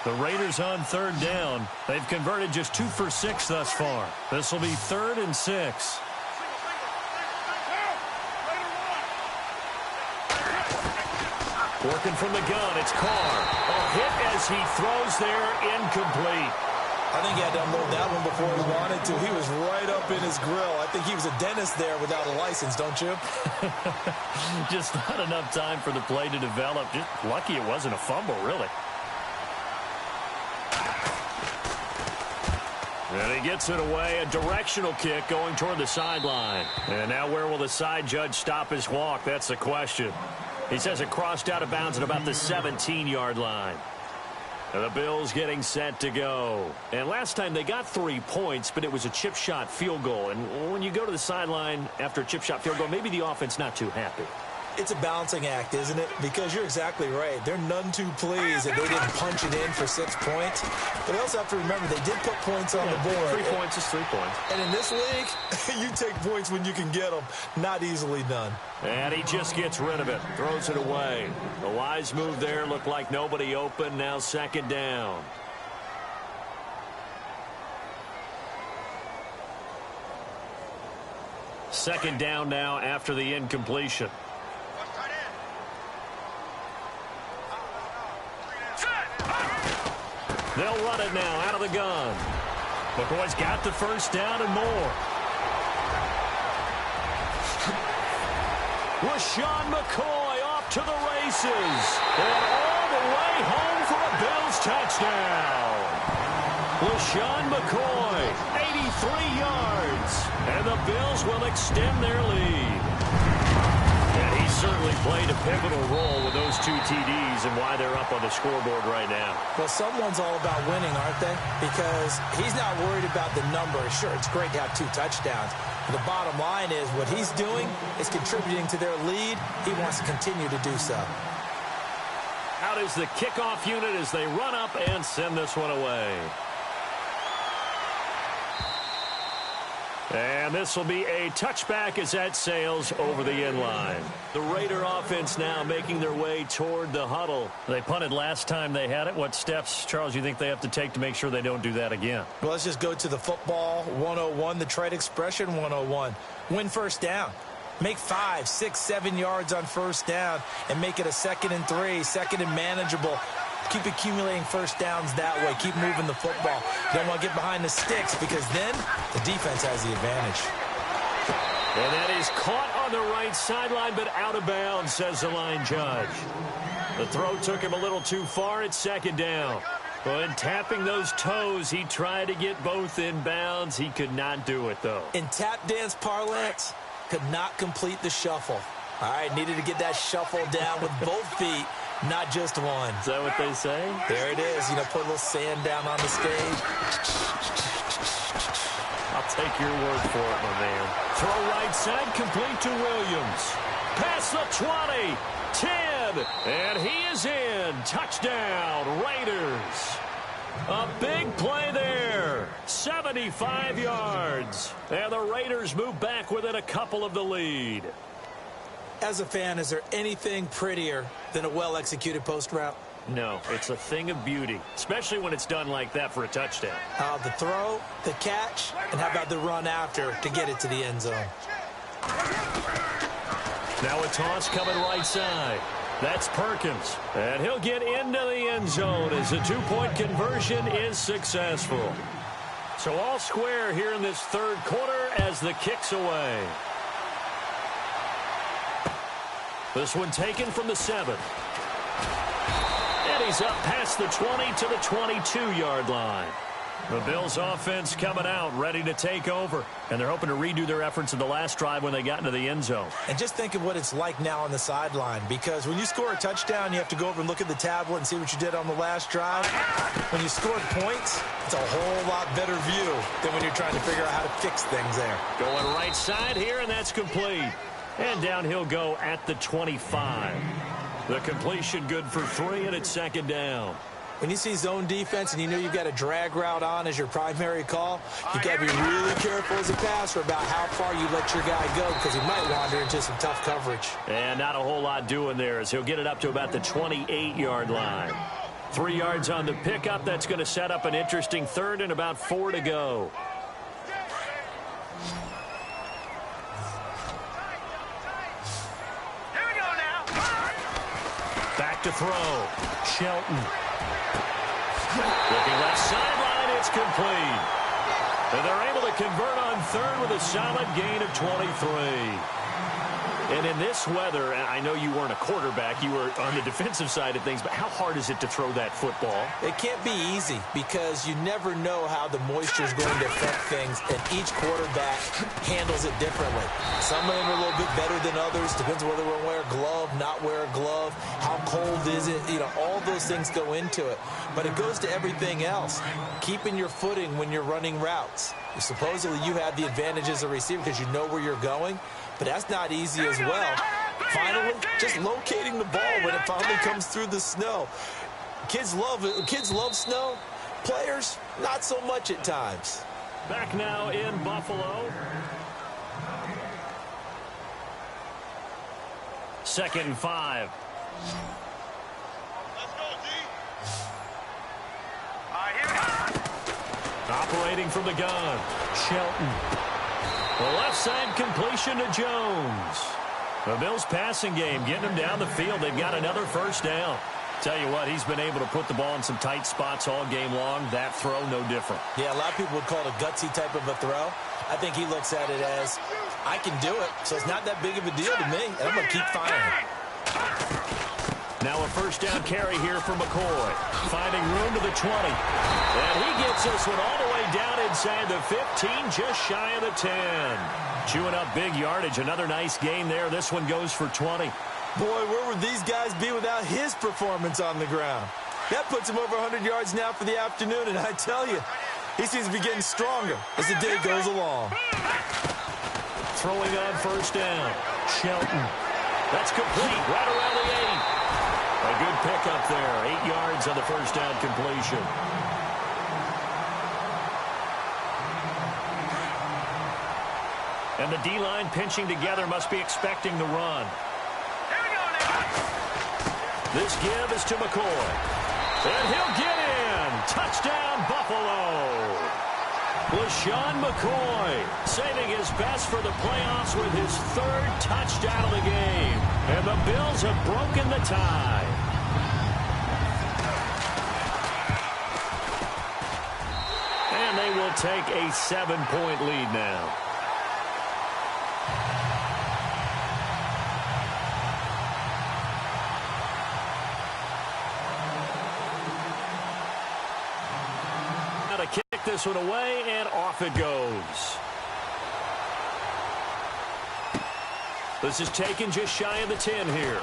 The Raiders on third down. They've converted just 2 for 6 thus far. This will be 3rd and 6. Working from the gun, it's Carr. A hit as he throws there, incomplete. I think he had to unload that one before he wanted to. He was right up in his grill. I think he was a dentist there without a license, don't you? Just not enough time for the play to develop. Just lucky it wasn't a fumble, really. And he gets it away, a directional kick going toward the sideline. And now where will the side judge stop his walk? That's the question. He says it crossed out of bounds at about the 17-yard line. And the Bills getting set to go. And last time they got 3 points, but it was a chip shot field goal. And when you go to the sideline after a chip shot field goal, maybe the offense not too happy. It's a balancing act, isn't it? Because you're exactly right. They're none too pleased that they didn't punch it in for 6 points. But they also have to remember they did put points on the board. 3 points is 3 points. And in this league, You take points when you can get them. Not easily done. And he just gets rid of it. Throws it away. The wise move there. Looked like nobody open. Now second down. Second down now after the incompletion. They'll run it now out of the gun. McCoy's got the first down and more. LaShawn McCoy off to the races. And all the way home for a Bills touchdown. LaShawn McCoy, 83 yards. And the Bills will extend their lead. And he certainly played a pivotal role with those 2 TDs and why they're up on the scoreboard right now. well, someone's all about winning, aren't they? Because he's not worried about the number. Sure, it's great to have 2 touchdowns. But the bottom line is what he's doing is contributing to their lead. He wants to continue to do so. Out is the kickoff unit as they run up and send this one away. And this will be a touchback as that sails over the end line. The Raider offense now making their way toward the huddle. They punted last time they had it. What steps, Charles, you think they have to take to make sure they don't do that again? Well, let's just go to the football 101, the trade expression 101. Win first down. Make 5, 6, 7 yards on first down and make it a 2nd and 3, 2nd and manageable. Keep accumulating first downs that way. Keep moving the football. You don't want to get behind the sticks because then the defense has the advantage. And that is caught on the right sideline, but out of bounds, says the line judge. The throw took him a little too far at second down. But tapping those toes, he tried to get both in bounds. He could not do it, though. In tap dance parlance, could not complete the shuffle. All right, needed to get that shuffle down with both feet, not just one. Is that what they say? There it is. You know, put a little sand down on the stage. I'll take your word for it, my man. Throw right side, complete to Williams. Past the 20, 10, and he is in. Touchdown, Raiders. A big play there. 75 yards. And the Raiders move back within a couple of the lead. As a fan, is there anything prettier than a well-executed post route? No, it's a thing of beauty, especially when it's done like that for a touchdown. The throw, the catch, and how about the run after to get it to the end zone? Now a toss coming right side. That's Perkins. And he'll get into the end zone as the 2-point conversion is successful. So all square here in this third quarter as the kick's away. This one taken from the 7. And he's up past the 20 to the 22-yard line. The Bills offense coming out, ready to take over. And they're hoping to redo their efforts in the last drive when they got into the end zone. And just think of what it's like now on the sideline, because when you score a touchdown, you have to go over and look at the tablet and see what you did on the last drive. When you scored points, it's a whole lot better view than when you're trying to figure out how to fix things there. Going right side here, and that's complete. And down he'll go at the 25. The completion good for 3, and it's second down. When you see zone defense and you know you've got a drag route on as your primary call, you've got to be really careful as a passer about how far you let your guy go, because he might wander into some tough coverage. And not a whole lot doing there, as he'll get it up to about the 28-yard line. 3 yards on the pickup. That's going to set up an interesting third and about 4 to go. Here we go now. Back to throw. Shelton. Looking left sideline, it's complete. And they're able to convert on third with a solid gain of 23. And in this weather, I know you weren't a quarterback, you were on the defensive side of things, but how hard is it to throw that football? It can't be easy, because you never know how the moisture is going to affect things, and each quarterback handles it differently. Some of them are a little bit better than others. Depends whether we're wear a glove, not wear a glove, how cold is it. You know, all those things go into it. But it goes to everything else. Keeping your footing when you're running routes. Supposedly you have the advantage as a receiver because you know where you're going, but that's not easy as well. Finally, just locating the ball when it finally comes through the snow. Kids love it. Kids love snow. Players, not so much at times. Back now in Buffalo. 2nd and 5. Let's go, D. All right, here we go. Operating from the gun, Shelton. The left side completion to Jones. The Bills passing game getting them down the field. They've got another first down. Tell you what, he's been able to put the ball in some tight spots all game long. That throw, no different. Yeah, a lot of people would call it a gutsy type of a throw. I think he looks at it as, I can do it, so it's not that big of a deal to me, and I'm going to keep firing. Now a first down carry here for McCoy. Finding room to the 20. And he gets this one all the way down inside the 15, just shy of the 10. Chewing up big yardage. Another nice gain there. This one goes for 20. Boy, where would these guys be without his performance on the ground? That puts him over 100 yards now for the afternoon, and I tell you, he seems to be getting stronger as the day goes along. Throwing on first down. Shelton. That's complete right around the 8. A good pickup there. 8 yards on the first down completion. And the D-line pinching together, must be expecting the run. Here we go now. This give is to McCoy. And he'll get in. Touchdown, Buffalo. LaShawn McCoy saving his best for the playoffs with his 3rd touchdown of the game. And the Bills have broken the tie. And they will take a 7-point lead now. To kick this one away, and off it goes. This is taken just shy of the 10 here.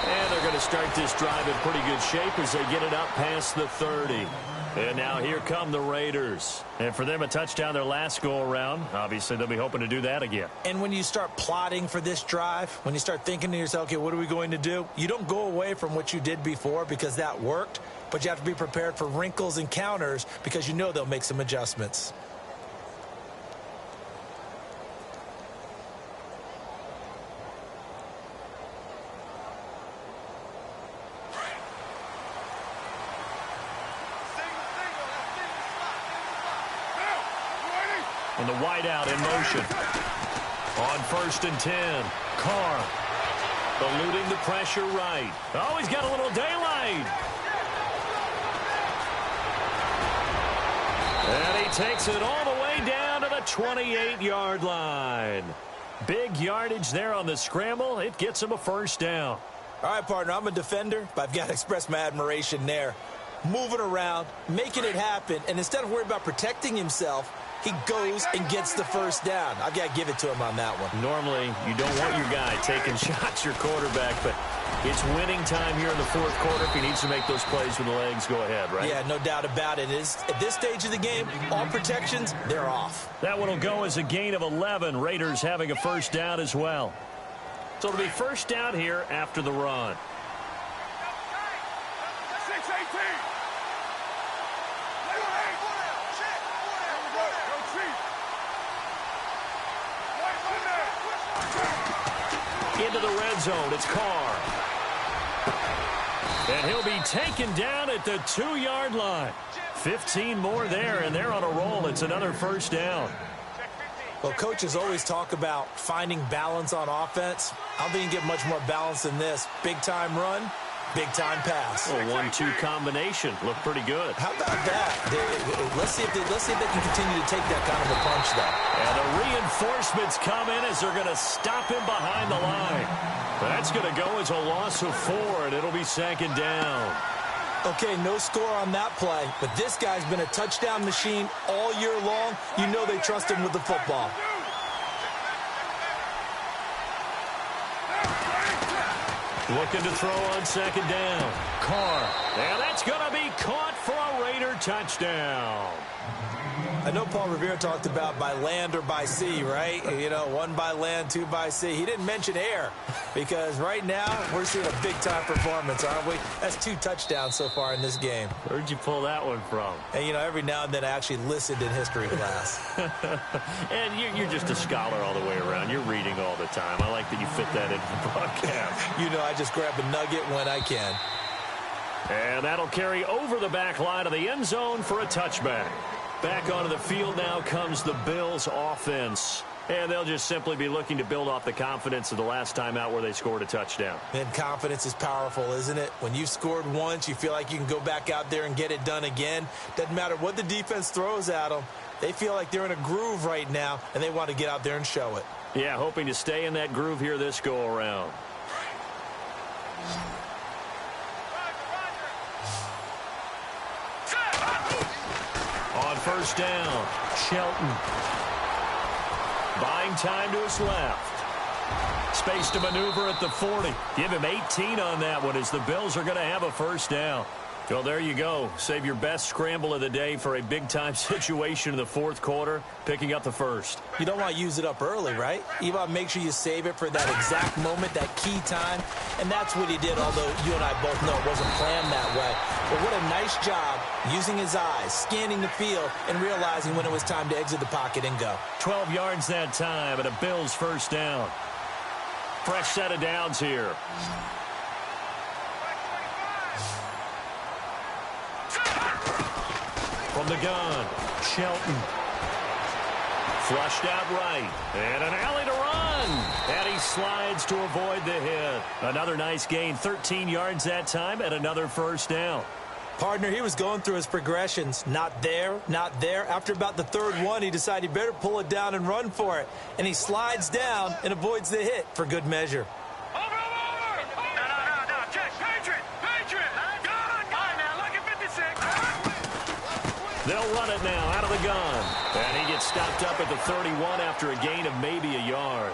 And they're going to start this drive in pretty good shape as they get it up past the 30. And now here come the Raiders. And for them, a touchdown their last go-around. Obviously, they'll be hoping to do that again. And when you start plotting for this drive, when you start thinking to yourself, okay, what are we going to do? You don't go away from what you did before because that worked, but you have to be prepared for wrinkles and counters because you know they'll make some adjustments. And the wideout in motion. On 1st and 10. Carr eluding the pressure right. Oh, he's got a little daylight. And he takes it all the way down to the 28-yard line. Big yardage there on the scramble. It gets him a first down. All right, partner, I'm a defender, but I've got to express my admiration there. Moving around, making it happen, and instead of worrying about protecting himself, he goes and gets the first down. I've got to give it to him on that one. Normally, you don't want your guy taking shots, your quarterback, but it's winning time here in the fourth quarter. If he needs to make those plays with the legs, go ahead, right? Yeah, no doubt about it. At this stage of the game, all protections, they're off. That one will go as a gain of 11. Raiders having a first down as well. So it'll be first down here after the run. 6-18. Into the red zone, it's Carr. And he'll be taken down at the 2-yard line. 15 more there, and they're on a roll. It's another first down. Well, coaches always talk about finding balance on offense. I don't think you can get much more balance than this. Big-time run, big-time pass. A 1-2 combination. Looked pretty good. How about that? Let's see if they can continue to take that kind of a punch, though. And the reinforcements come in as they're going to stop him behind the line. That's going to go as a loss of 4, and it'll be second down. Okay, no score on that play, but this guy's been a touchdown machine all year long. You know they trust him with the football. Looking to throw on second down. Carr. And that's going to be caught for a Raider touchdown. I know Paul Revere talked about by land or by sea, right? You know, 1 by land, 2 by sea. He didn't mention air because right now we're seeing a big-time performance, aren't we? That's 2 touchdowns so far in this game. Where'd you pull that one from? And, you know, every now and then I actually listened in history class. And you're just a scholar all the way around. You're reading all the time. I like that you fit that into the broadcast. You know, I just grab a nugget when I can. And that'll carry over the back line of the end zone for a touchback. Back onto the field now comes the Bills offense. And they'll just simply be looking to build off the confidence of the last time out where they scored a touchdown. And confidence is powerful, isn't it? When you've scored once, you feel like you can go back out there and get it done again. Doesn't matter what the defense throws at them. They feel like they're in a groove right now, and they want to get out there and show it. Yeah, hoping to stay in that groove here this go-around. On first down, Shelton. Buying time to his left. Space to maneuver at the 40. Give him 18 on that one as the Bills are going to have a first down. Well, there you go. Save your best scramble of the day for a big-time situation in the fourth quarter, picking up the first. You don't want to use it up early, right? You want to make sure you save it for that exact moment, that key time. And that's what he did, although you and I both know it wasn't planned that way. But what a nice job using his eyes, scanning the field, and realizing when it was time to exit the pocket and go. 12 yards that time, and a Bills first down. Fresh set of downs here. From the gun, Shelton. Flushed out right. And an alley to run. And he slides to avoid the hit. Another nice gain, 13 yards that time, and another first down. Partner, he was going through his progressions. Not there, not there. After about the third one, he decided he better pull it down and run for it. And he slides down and avoids the hit for good measure. They'll run it now out of the gun. And he gets stopped up at the 31 after a gain of maybe a yard.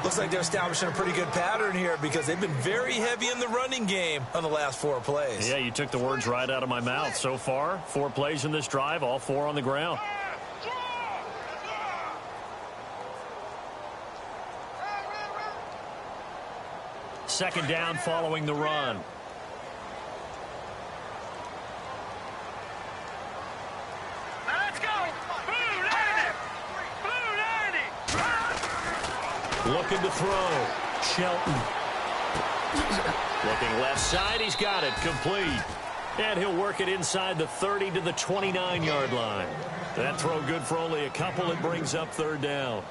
Looks like they're establishing a pretty good pattern here because they've been very heavy in the running game on the last 4 plays. Yeah, you took the words right out of my mouth. So far, 4 plays in this drive, all 4 on the ground. Second down following the run. Looking to throw. Shelton. Looking left side. He's got it. Complete. And he'll work it inside the 30 to the 29-yard line. That throw good for only a couple. It brings up third down.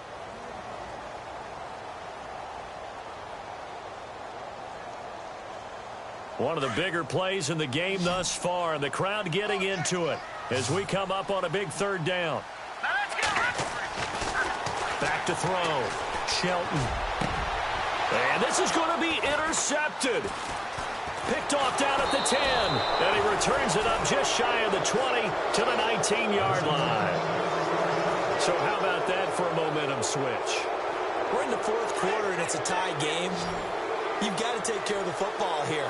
One of the bigger plays in the game thus far, and the crowd getting into it as we come up on a big third down. Back to throw. Shelton. And this is going to be intercepted. Picked off down at the 10. And he returns it up just shy of the 20 to the 19-yard line. So how about that for a momentum switch? We're in the fourth quarter, and it's a tie game. You've got to take care of the football here.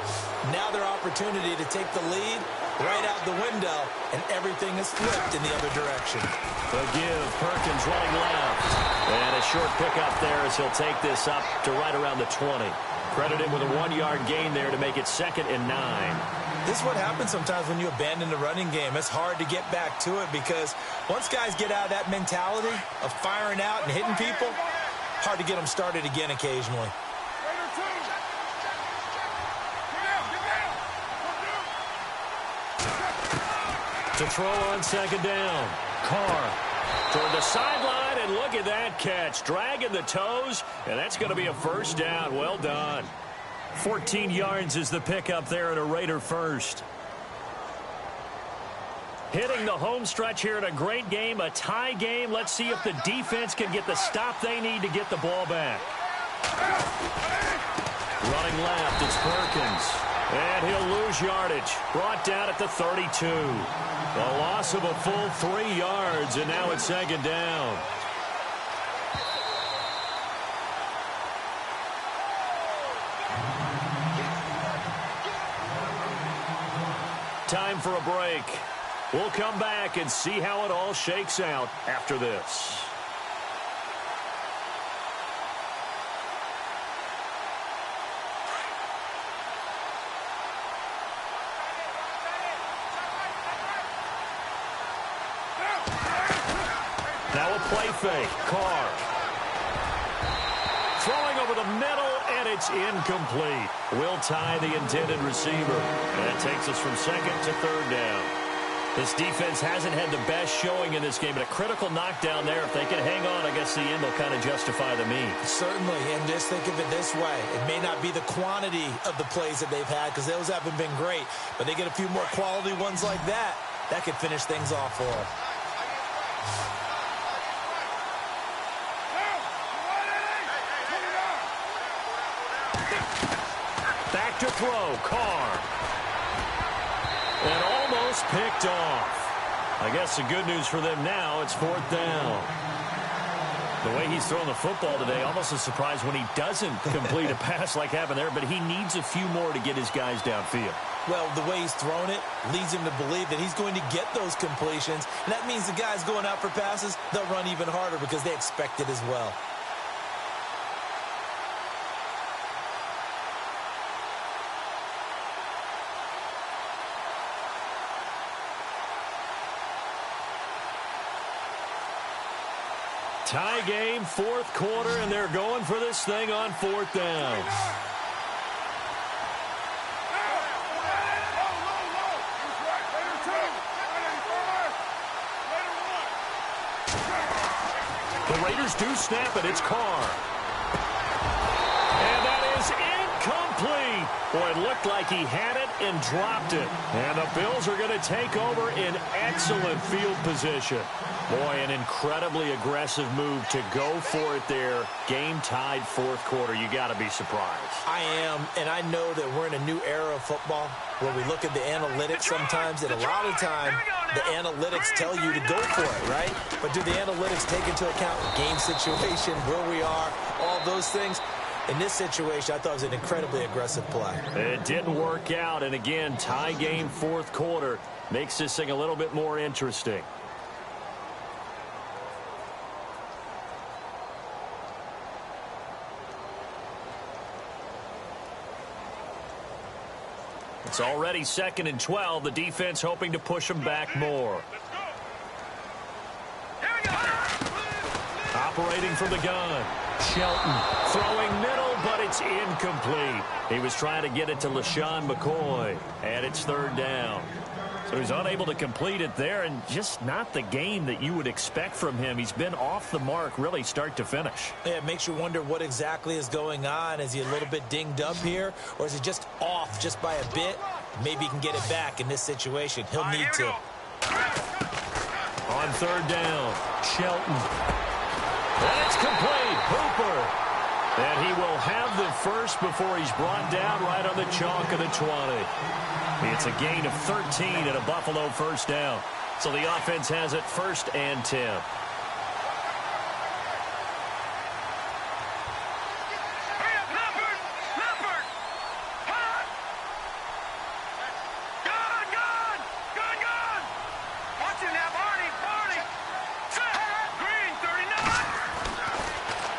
Now their opportunity to take the lead right out the window, and everything is flipped in the other direction. The give, Perkins running left. And a short pickup there as he'll take this up to right around the 20. Credited with a 1-yard gain there to make it 2nd and 9. This is what happens sometimes when you abandon the running game. It's hard to get back to it because once guys get out of that mentality of firing out and hitting people, hard to get them started again occasionally. To throw on 2nd down. Carr toward the sideline, and look at that catch. Dragging the toes, and that's going to be a 1st down. Well done. 14 yards is the pickup there at a Raider first. Hitting the home stretch here in a great game, a tie game. Let's see if the defense can get the stop they need to get the ball back. Running left, it's Perkins. And he'll lose yardage. Brought down at the 32. A loss of a full 3 yards, and now it's 2nd down. Time for a break. We'll come back and see how it all shakes out after this. Now a play fake. Carr. Throwing over the middle, and it's incomplete. Will tie the intended receiver. And that takes us from 2nd to 3rd down. This defense hasn't had the best showing in this game, but a critical knockdown there. If they can hang on, I guess the end will kind of justify the means. Certainly, and just think of it this way. It may not be the quantity of the plays that they've had because those haven't been great, but they get a few more quality ones like that. That could finish things off for them. Back to throw, Carr. And almost picked off. I guess the good news for them now, it's 4th down. The way he's throwing the football today, almost a surprise when he doesn't complete a pass like happened there, but he needs a few more to get his guys downfield. Well, the way he's thrown it leads him to believe that he's going to get those completions, and that means the guys going out for passes, they'll run even harder because they expect it as well. Tie game, 4th quarter, and they're going for this thing on 4th down. The Raiders do snap it. It's Carr. And that is incomplete. Boy, it looked like he had it and dropped it. And the Bills are going to take over in excellent field position. Boy, an incredibly aggressive move to go for it there. Game tied 4th quarter. You got to be surprised. I am, and I know that we're in a new era of football where we look at the analytics sometimes, and a lot of time the analytics tell you to go for it, right? But do the analytics take into account game situation, where we are, all those things? In this situation, I thought it was an incredibly aggressive play. It didn't work out, and again, tie game 4th quarter makes this thing a little bit more interesting. It's already 2nd and 12. The defense hoping to push them back more. Operating from the gun. Shelton throwing middle, but it's incomplete. He was trying to get it to LaShawn McCoy, and it's 3rd down. So he's unable to complete it there, and just not the game that you would expect from him. He's been off the mark really start to finish. Yeah, it makes you wonder what exactly is going on. Is he a little bit dinged up here, or is he just off just by a bit? Maybe he can get it back in this situation. He'll need to. On 3rd down, Shelton. And it's complete. Hooper. And he will have the first before he's brought down right on the chalk of the 20. It's a gain of 13 and a Buffalo first down. So the offense has it 1st and 10.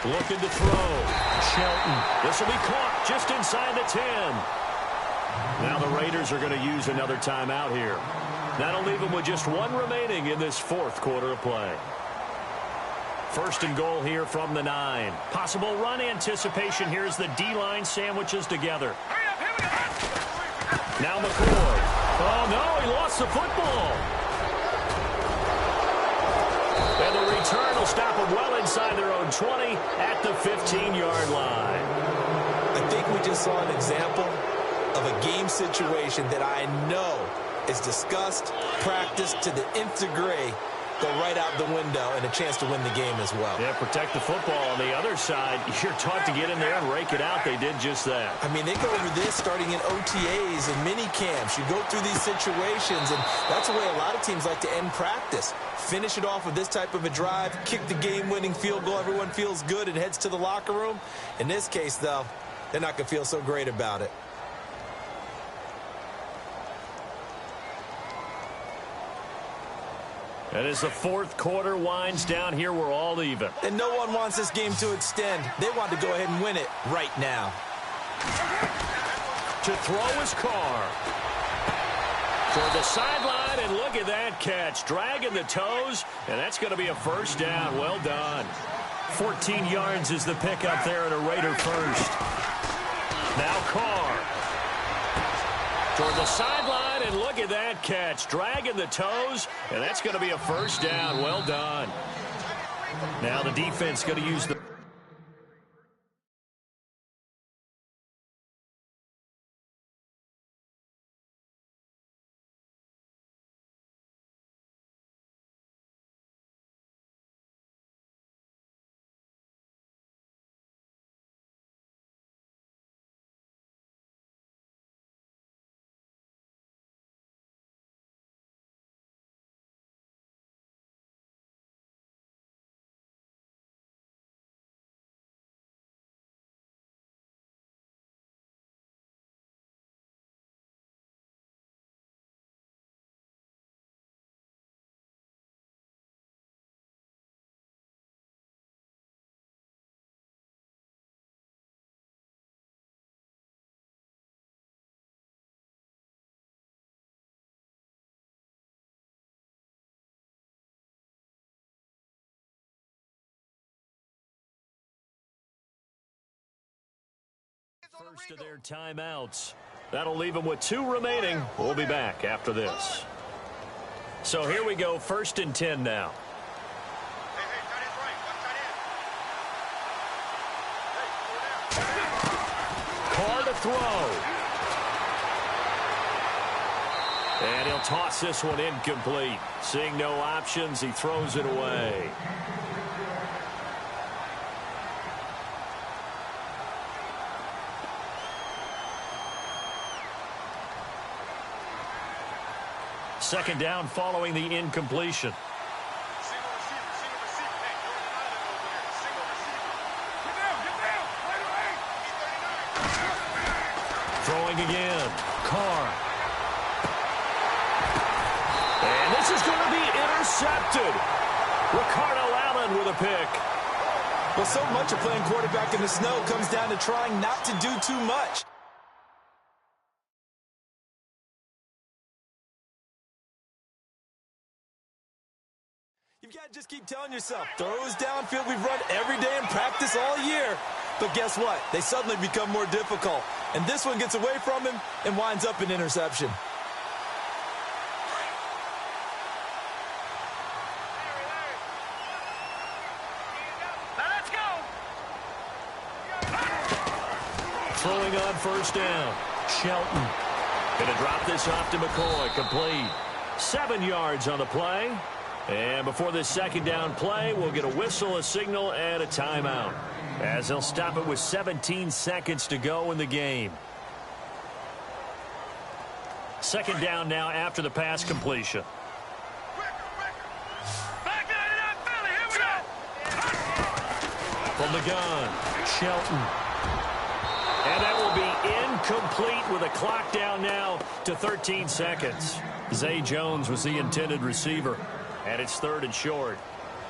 Looking to throw. Shelton. This will be caught just inside the 10. Now the Raiders are going to use another timeout here. That'll leave them with just one remaining in this 4th quarter of play. 1st and goal here from the 9. Possible run anticipation here as the D-line sandwiches together. Now McCoy. Oh, no, he lost the football. And the return will stop them well inside their own 20 at the 15-yard line. I think we just saw an example of a game situation that I know is discussed, practiced to the nth degree, go right out the window, and a chance to win the game as well. Yeah, protect the football. On the other side, you're taught to get in there and rake it out. They did just that. I mean, they go over this starting in OTAs and mini camps. You go through these situations, and that's the way a lot of teams like to end practice. Finish it off with this type of a drive, kick the game-winning field goal. Everyone feels good and heads to the locker room. In this case, though, they're not going to feel so great about it. And as the 4th quarter winds down here, we're all even. And no one wants this game to extend. They want to go ahead and win it right now. To throw his Carr. Toward the sideline, and look at that catch. Dragging the toes, and that's going to be a first down. Well done. 14 yards is the pickup there, and a Raider first. Now Carr. Toward the sideline, and look at that catch. Dragging the toes, and that's going to be a first down. Well done. Now the defense going to use the... First of their timeouts. That'll leave them with 2 remaining. We'll be back after this. So here we go, 1st and 10 now. Carr to throw. And he'll toss this one incomplete. Seeing no options, he throws it away. Second down following the incompletion. Single receiver. Hey, throw an island over there. Single receiver. Get down. Right away. Throwing again. Carr. And this is going to be intercepted. Ricardo Allen with a pick. Well, so much of playing quarterback in the snow comes down to trying not to do too much. You've got to just keep telling yourself, throws downfield we've run every day in practice all year. But guess what? They suddenly become more difficult. And this one gets away from him and winds up an interception. Let's go. Throwing on first down. Shelton. Going to drop this off to McCoy. Complete. 7 yards on the play. And before this second down play, we'll get a whistle, a signal, and a timeout, as they'll stop it with 17 seconds to go in the game. Second down now after the pass completion. From the gun, Shelton. And that will be incomplete with a clock down now to 13 seconds. Zay Jones was the intended receiver, and it's third and short.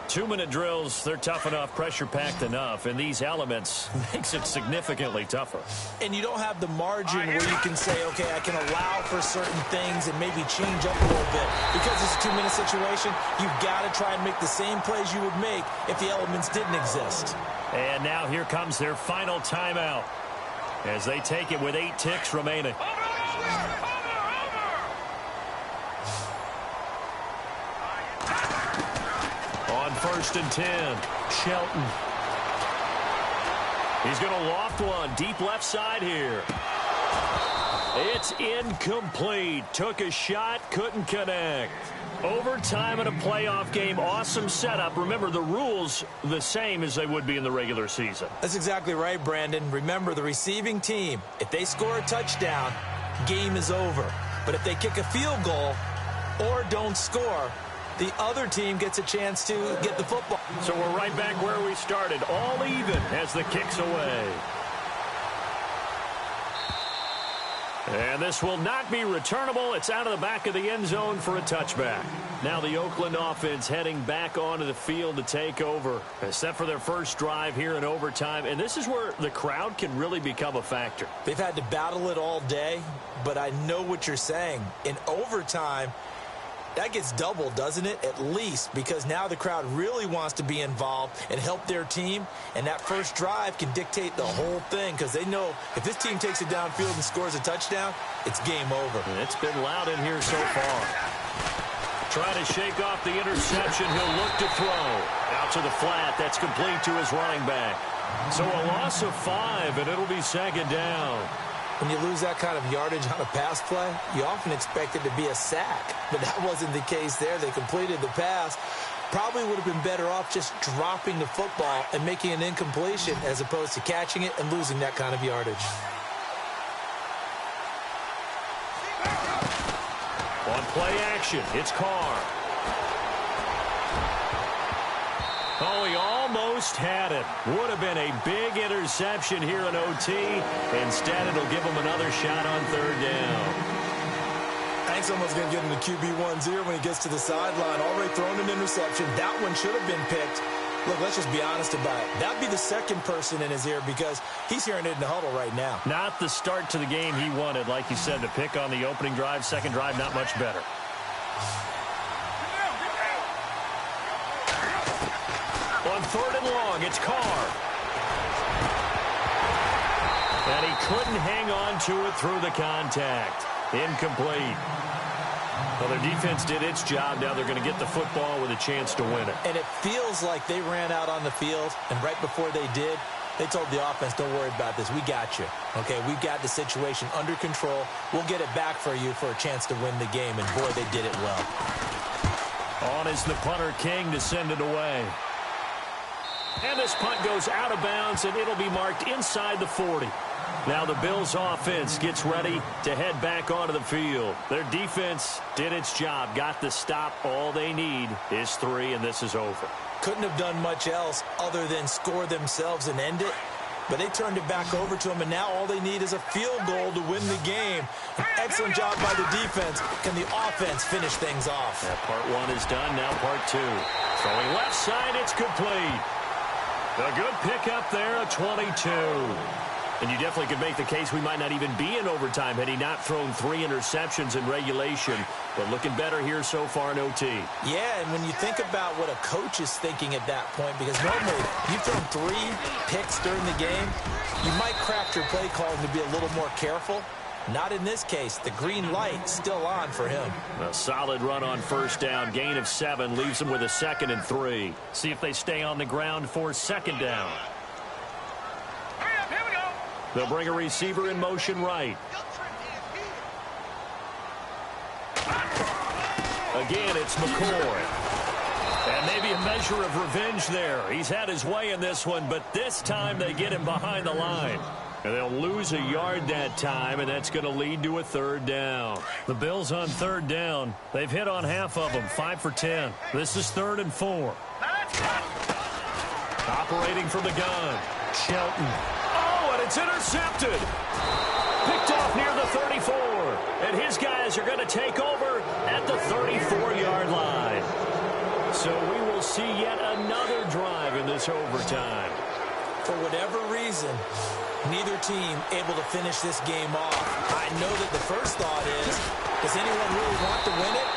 2-minute drills, they're tough enough, pressure-packed enough, and these elements makes it significantly tougher. And you don't have the margin where you can say, okay, I can allow for certain things and maybe change up a little bit. Because it's a 2-minute situation, you've got to try and make the same plays you would make if the elements didn't exist. And now here comes their final timeout as they take it with 8 ticks remaining. On 1st and 10, Shelton. He's going to loft one deep left side here. It's incomplete. Took a shot, couldn't connect. Overtime in a playoff game, awesome setup. Remember, the rules the same as they would be in the regular season. That's exactly right, Brandon. Remember, the receiving team, if they score a touchdown, game is over. But if they kick a field goal or don't score, the other team gets a chance to get the football. So we're right back where we started, all even as the kick's away. And this will not be returnable. It's out of the back of the end zone for a touchback. Now the Oakland offense heading back onto the field to take over, set for their first drive here in overtime. And this is where the crowd can really become a factor. They've had to battle it all day, but I know what you're saying. In overtime, that gets doubled, doesn't it? At least, because now the crowd really wants to be involved and help their team, and that first drive can dictate the whole thing because they know if this team takes it downfield and scores a touchdown, it's game over. And it's been loud in here so far. Trying to shake off the interception. He'll look to throw. Out to the flat. That's complete to his running back. So a loss of 5, and it'll be second down. When you lose that kind of yardage on a pass play, you often expect it to be a sack. But that wasn't the case there. They completed the pass. Probably would have been better off just dropping the football and making an incompletion as opposed to catching it and losing that kind of yardage. On play action, it's Carr. Oh, he almost had it. Would have been a big interception here in OT. Instead, it'll give him another shot on third down. I think someone's going to get him the QB1's ear when he gets to the sideline. Already thrown an interception. That one should have been picked. Look, let's just be honest about it. That'd be the second person in his ear because he's hearing it in the huddle right now. Not the start to the game he wanted. Like you said, the pick on the opening drive, second drive, not much better. On third and long, it's Carr. And he couldn't hang on to it through the contact. Incomplete. Well, their defense did its job. Now they're going to get the football with a chance to win it. And it feels like they ran out on the field, and right before they did, they told the offense, don't worry about this. We got you. Okay, we've got the situation under control. We'll get it back for you for a chance to win the game. And, boy, they did it well. On is the punter, King, to send it away. And this punt goes out of bounds, and it'll be marked inside the 40. Now the Bills' offense gets ready to head back onto the field. Their defense did its job, got the stop. All they need is 3, and this is over. Couldn't have done much else other than score themselves and end it. But they turned it back over to them, and now all they need is a field goal to win the game. An excellent job by the defense. Can the offense finish things off? That part 1 is done, now part 2. Throwing left side, it's complete. A good pickup there, a 22. And you definitely could make the case we might not even be in overtime had he not thrown 3 interceptions in regulation. But looking better here so far in OT. Yeah, and when you think about what a coach is thinking at that point, because normally you've thrown 3 picks during the game, you might craft your play calling to be a little more careful. Not in this case. The green light still on for him. A solid run on first down. Gain of 7 leaves them with a 2nd and 3. See if they stay on the ground for second down. Here we go. They'll bring a receiver in motion right. Again, it's McCoy. And maybe a measure of revenge there. He's had his way in this one, but this time they get him behind the line. And they'll lose a yard that time, and that's going to lead to a third down. The Bills on third down. They've hit on half of them, 5 for 10. This is 3rd and 4. Operating from the gun. Shelton. Oh, and it's intercepted. Picked off near the 34. And his guys are going to take over at the 34-yard line. So we will see yet another drive in this overtime. For whatever reason, neither team able to finish this game off. I know that the first thought is, does anyone really want to win it?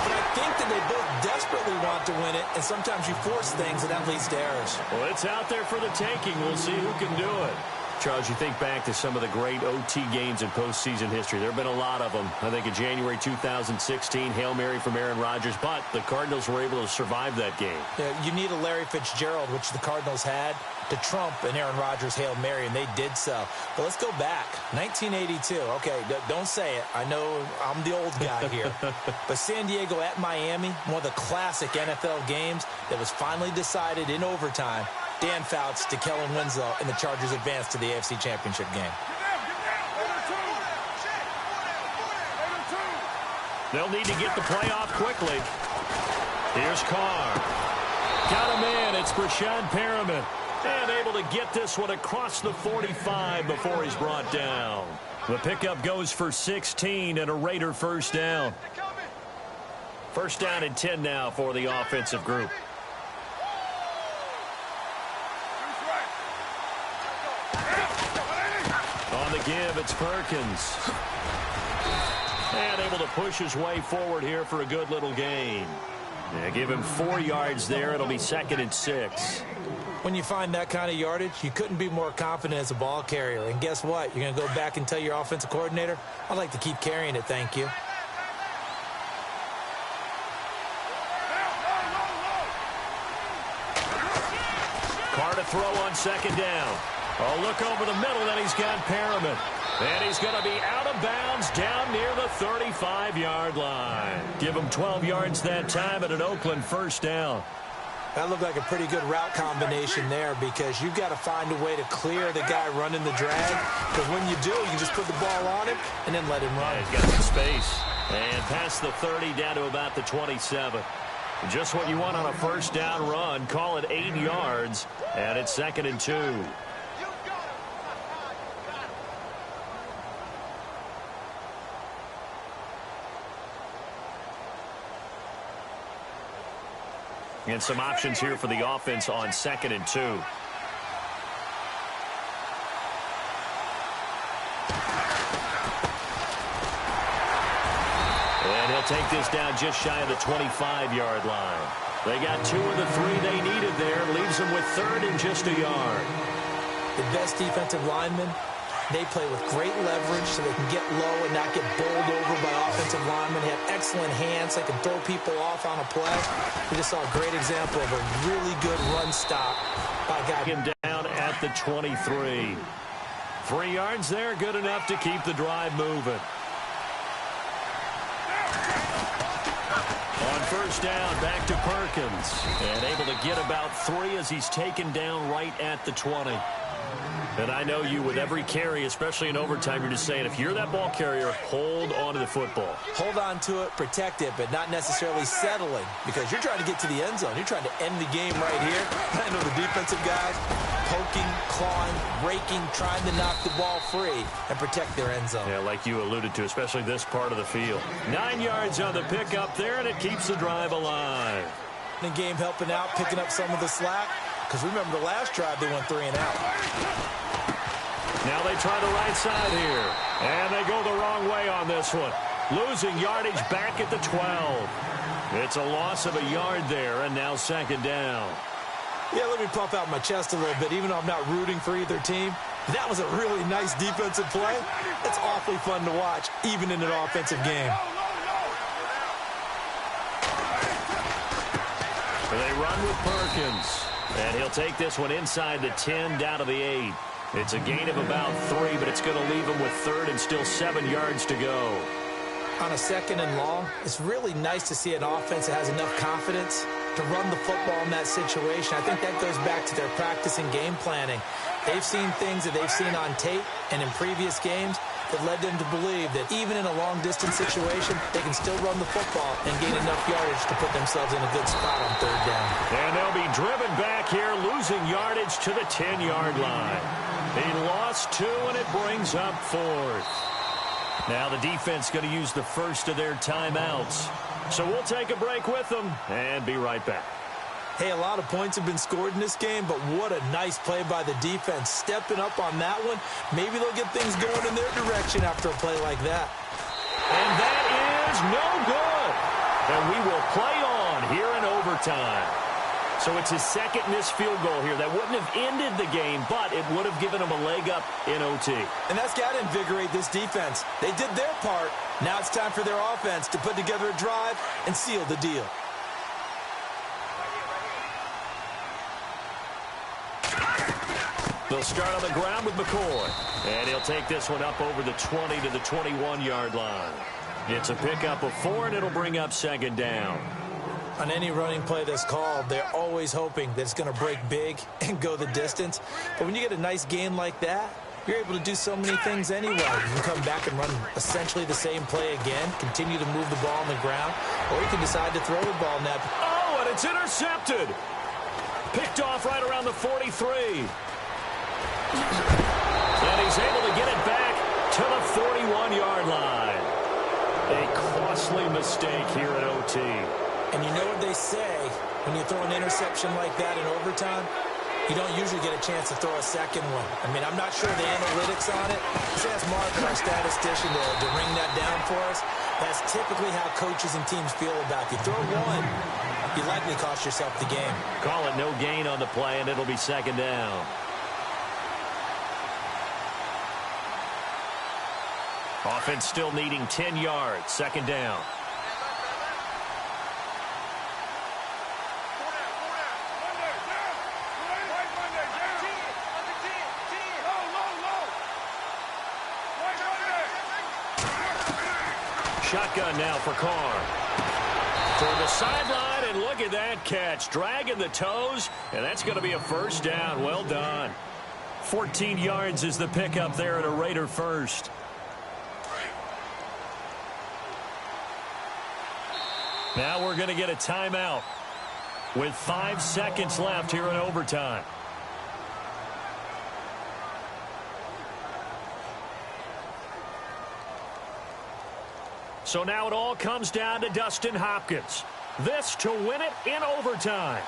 But I think that they both desperately want to win it, and sometimes you force things, and that leads to errors. Well, it's out there for the taking. We'll see who can do it. Charles, you think back to some of the great OT games in postseason history. There have been a lot of them. I think in January 2016, Hail Mary from Aaron Rodgers, but the Cardinals were able to survive that game. Yeah, you need a Larry Fitzgerald, which the Cardinals had, to trump an Aaron Rodgers Hail Mary, and they did so. But let's go back. 1982. Okay, don't say it. I know I'm the old guy here. But San Diego at Miami, one of the classic NFL games that was finally decided in overtime. Dan Fouts to Kellen Winslow, and the Chargers advance to the AFC Championship game. They'll need to get the play off quickly. Here's Carr. Got a man. It's Brashad Perriman. And able to get this one across the 45 before he's brought down. The pickup goes for 16 and a Raider first down. First down and 10 now for the offensive group. On the give, it's Perkins. And able to push his way forward here for a good little gain. Yeah, give him 4 yards there. It'll be 2nd and 6. When you find that kind of yardage, you couldn't be more confident as a ball carrier. And guess what? You're going to go back and tell your offensive coordinator, I'd like to keep carrying it, thank you. Carr to throw on 2nd down. Oh, look over the middle, then he's got Perriman. And he's going to be out of bounds down near the 35-yard line. Give him 12 yards that time at an Oakland first down. That looked like a pretty good route combination there because you've got to find a way to clear the guy running the drag. Because when you do, you just put the ball on him and then let him run. Yeah, he's got some space. And past the 30 down to about the 27. Just what you want on a first down run. Call it 8 yards. And it's 2nd and 2. And some options here for the offense on 2nd and 2. And he'll take this down just shy of the 25-yard line. They got 2 of the 3 they needed there. Leaves them with 3rd and just a yard. The best defensive linemen, they play with great leverage so they can get low and not get bowled over by offensive linemen. They have excellent hands. They can throw people off on a play. We just saw a great example of a really good run stop by a guy. Him down at the 23. 3 yards there, good enough to keep the drive moving. On first down, back to Perkins. And able to get about 3 as he's taken down right at the 20. And I know you, with every carry, especially in overtime, you're just saying, if you're that ball carrier, hold on to the football. Hold on to it, protect it, but not necessarily settling because you're trying to get to the end zone. You're trying to end the game right here. I know the defensive guys poking, clawing, raking, trying to knock the ball free and protect their end zone. Yeah, like you alluded to, especially this part of the field. 9 yards on the pickup there, and it keeps the drive alive. The game helping out, picking up some of the slack. Because remember the last drive, they went 3 and out. Now they try the right side here. And they go the wrong way on this one. Losing yardage back at the 12. It's a loss of a yard there, and now 2nd down. Yeah, let me puff out my chest a little bit, even though I'm not rooting for either team. That was a really nice defensive play. It's awfully fun to watch, even in an offensive game. They run with Perkins. And he'll take this one inside the 10, down to the 8. It's a gain of about 3, but it's going to leave him with 3rd and still 7 yards to go. On a 2nd and long, it's really nice to see an offense that has enough confidence to run the football in that situation. I think that goes back to their practice and game planning. They've seen things that they've seen on tape and in previous games that led them to believe that even in a long-distance situation, they can still run the football and gain enough yardage to put themselves in a good spot on third down. And they'll be driven back here, losing yardage to the 10-yard line. He lost 2, and it brings up 4th. Now the defense going to use the first of their timeouts. So we'll take a break with them and be right back. Hey, a lot of points have been scored in this game, but what a nice play by the defense. Stepping up on that one, maybe they'll get things going in their direction after a play like that. And that is no good. And we will play on here in overtime. So it's his second missed field goal here. That wouldn't have ended the game, but it would have given him a leg up in OT. And that's got to invigorate this defense. They did their part. Now it's time for their offense to put together a drive and seal the deal. They'll start on the ground with McCoy. And he'll take this one up over the 20 to the 21-yard line. It's a pickup of 4, and it'll bring up second down. On any running play that's called, they're always hoping that it's going to break big and go the distance. But when you get a nice game like that, you're able to do so many things anyway. You can come back and run essentially the same play again, continue to move the ball on the ground, or you can decide to throw the ball in that. Oh, and it's intercepted. Picked off right around the 43. And he's able to get it back to the 41-yard line. A costly mistake here at OT. And you know what they say, when you throw an interception like that in overtime, you don't usually get a chance to throw a second one. I mean, I'm not sure the analytics on it. Let's ask Mark, our statistician, to ring that down for us. That's typically how coaches and teams feel about you. Throw one, you likely cost yourself the game. Call it no gain on the play, and it'll be second down. Offense still needing 10 yards. Second down. Shotgun now for Carr. To the sideline, and look at that catch. Dragging the toes, and that's going to be a first down. Well done. 14 yards is the pickup there at a Raider first. Now we're going to get a timeout with 5 seconds left here in overtime. So now it all comes down to Dustin Hopkins. This to win it in overtime.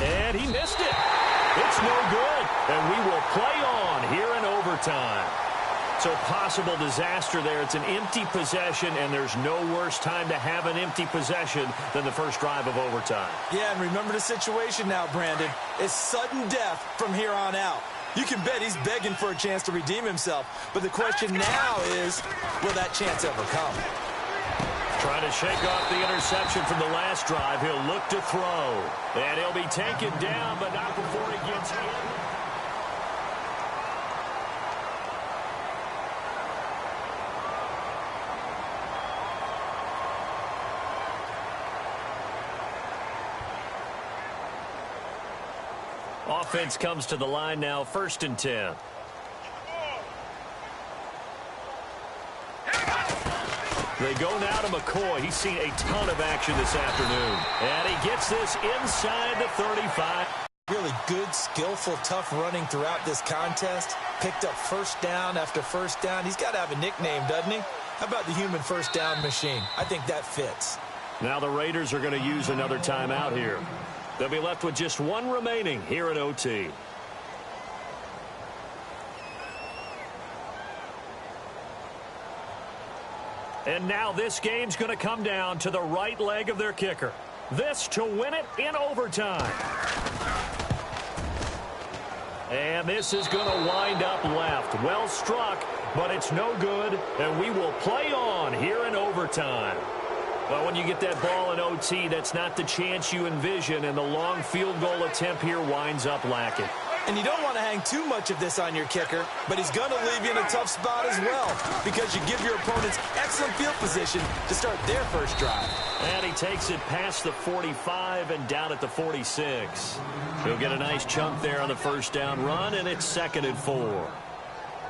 And he missed it. It's no good. And we will play on here in overtime. So possible disaster there. It's an empty possession, and there's no worse time to have an empty possession than the first drive of overtime. Yeah, and remember the situation now, Brandon. It's sudden death from here on out. You can bet he's begging for a chance to redeem himself. But the question now is, will that chance ever come? Trying to shake off the interception from the last drive. He'll look to throw. And he'll be taken down, but not before he gets in. Offense comes to the line now, 1st and 10. They go now to McCoy. He's seen a ton of action this afternoon. And he gets this inside the 35. Really good, skillful, tough running throughout this contest. Picked up first down after first down. He's got to have a nickname, doesn't he? How about the human first down machine? I think that fits. Now the Raiders are going to use another timeout here. They'll be left with just one remaining here at OT. And now this game's going to come down to the right leg of their kicker. This to win it in overtime. And this is going to wind up left. Well struck, but it's no good, and we will play on here in overtime. Well, when you get that ball in OT, that's not the chance you envision, and the long field goal attempt here winds up lacking. And you don't want to hang too much of this on your kicker, but he's going to leave you in a tough spot as well because you give your opponents excellent field position to start their first drive. And he takes it past the 45 and down at the 46. He'll get a nice chunk there on the first down run, and it's 2nd and 4.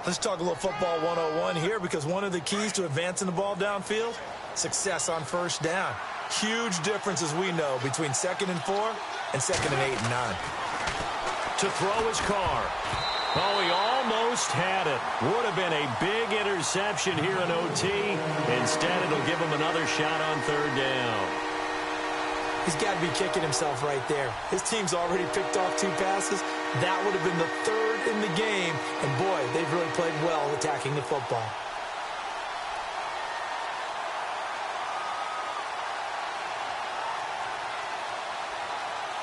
Let's talk a little football 101 here because one of the keys to advancing the ball downfield, success on first down. Huge difference, as we know, between 2nd and 4 and 2nd and 8 and 9. To throw his car. Oh, he almost had it. Would have been a big interception here in OT. Instead, it'll give him another shot on 3rd down. He's got to be kicking himself right there. His team's already picked off 2 passes. That would have been the 3rd in the game. And, boy, they've really played well attacking the football.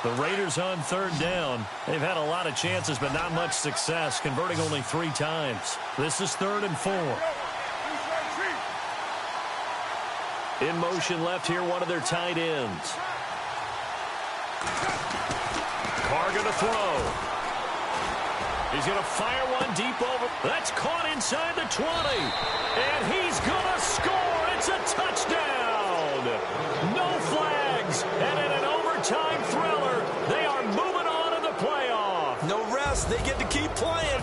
The Raiders on 3rd down. They've had a lot of chances, but not much success, converting only 3 times. This is 3rd and 4. In motion left here, one of their tight ends. Carr going to throw. He's going to fire one deep over. That's caught inside the 20. And he's going to score. It's a touchdown. No flags. And in an overtime thriller, they are moving on to the playoff. No rest. They get to keep playing.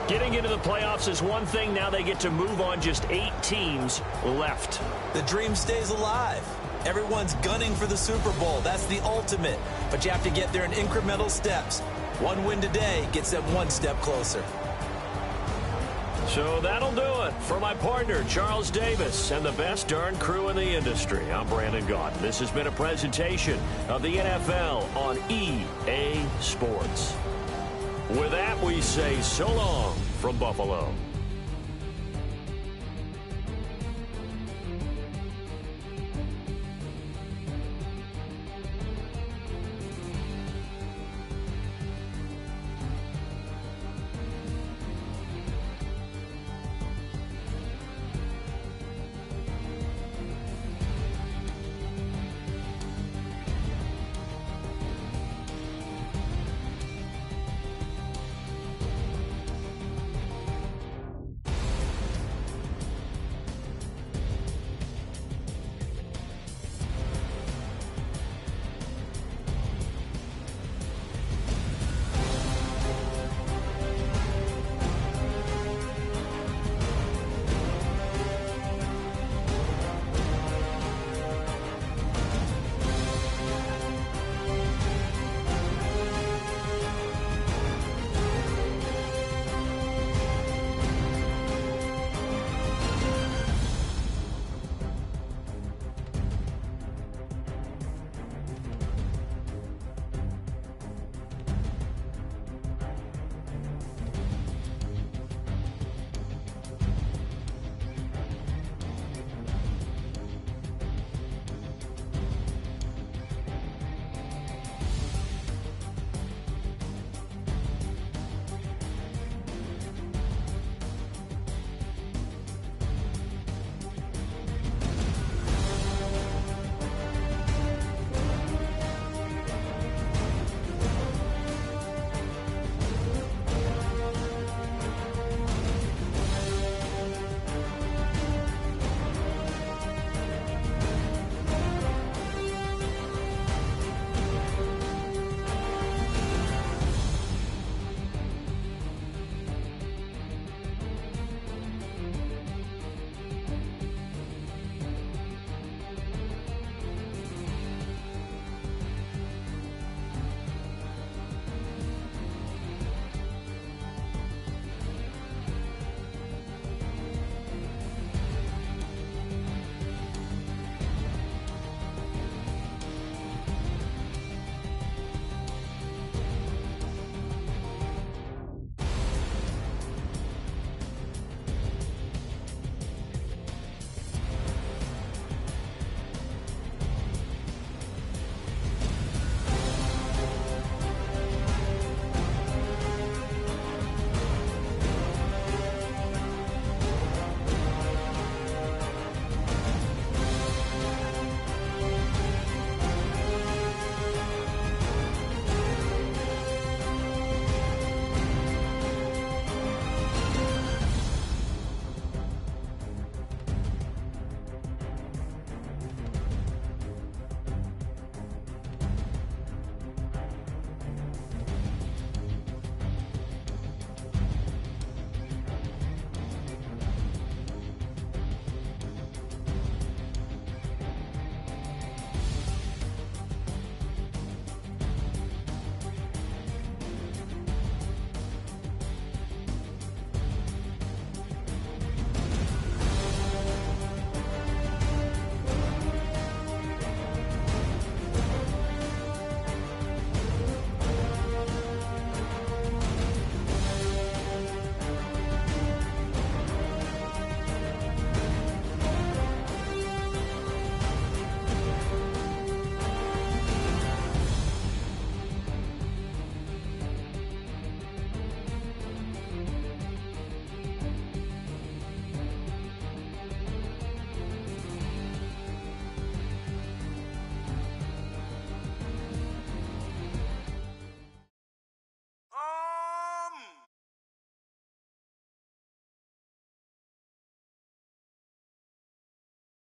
Getting into the playoffs is one thing. Now they get to move on. Just 8 teams left. The dream stays alive. Everyone's gunning for the Super Bowl. That's the ultimate. But you have to get there in incremental steps. One win today gets them one step closer. So that'll do it for my partner, Charles Davis, and the best darn crew in the industry. I'm Brandon Gaudin. This has been a presentation of the NFL on EA Sports. With that, we say so long from Buffalo.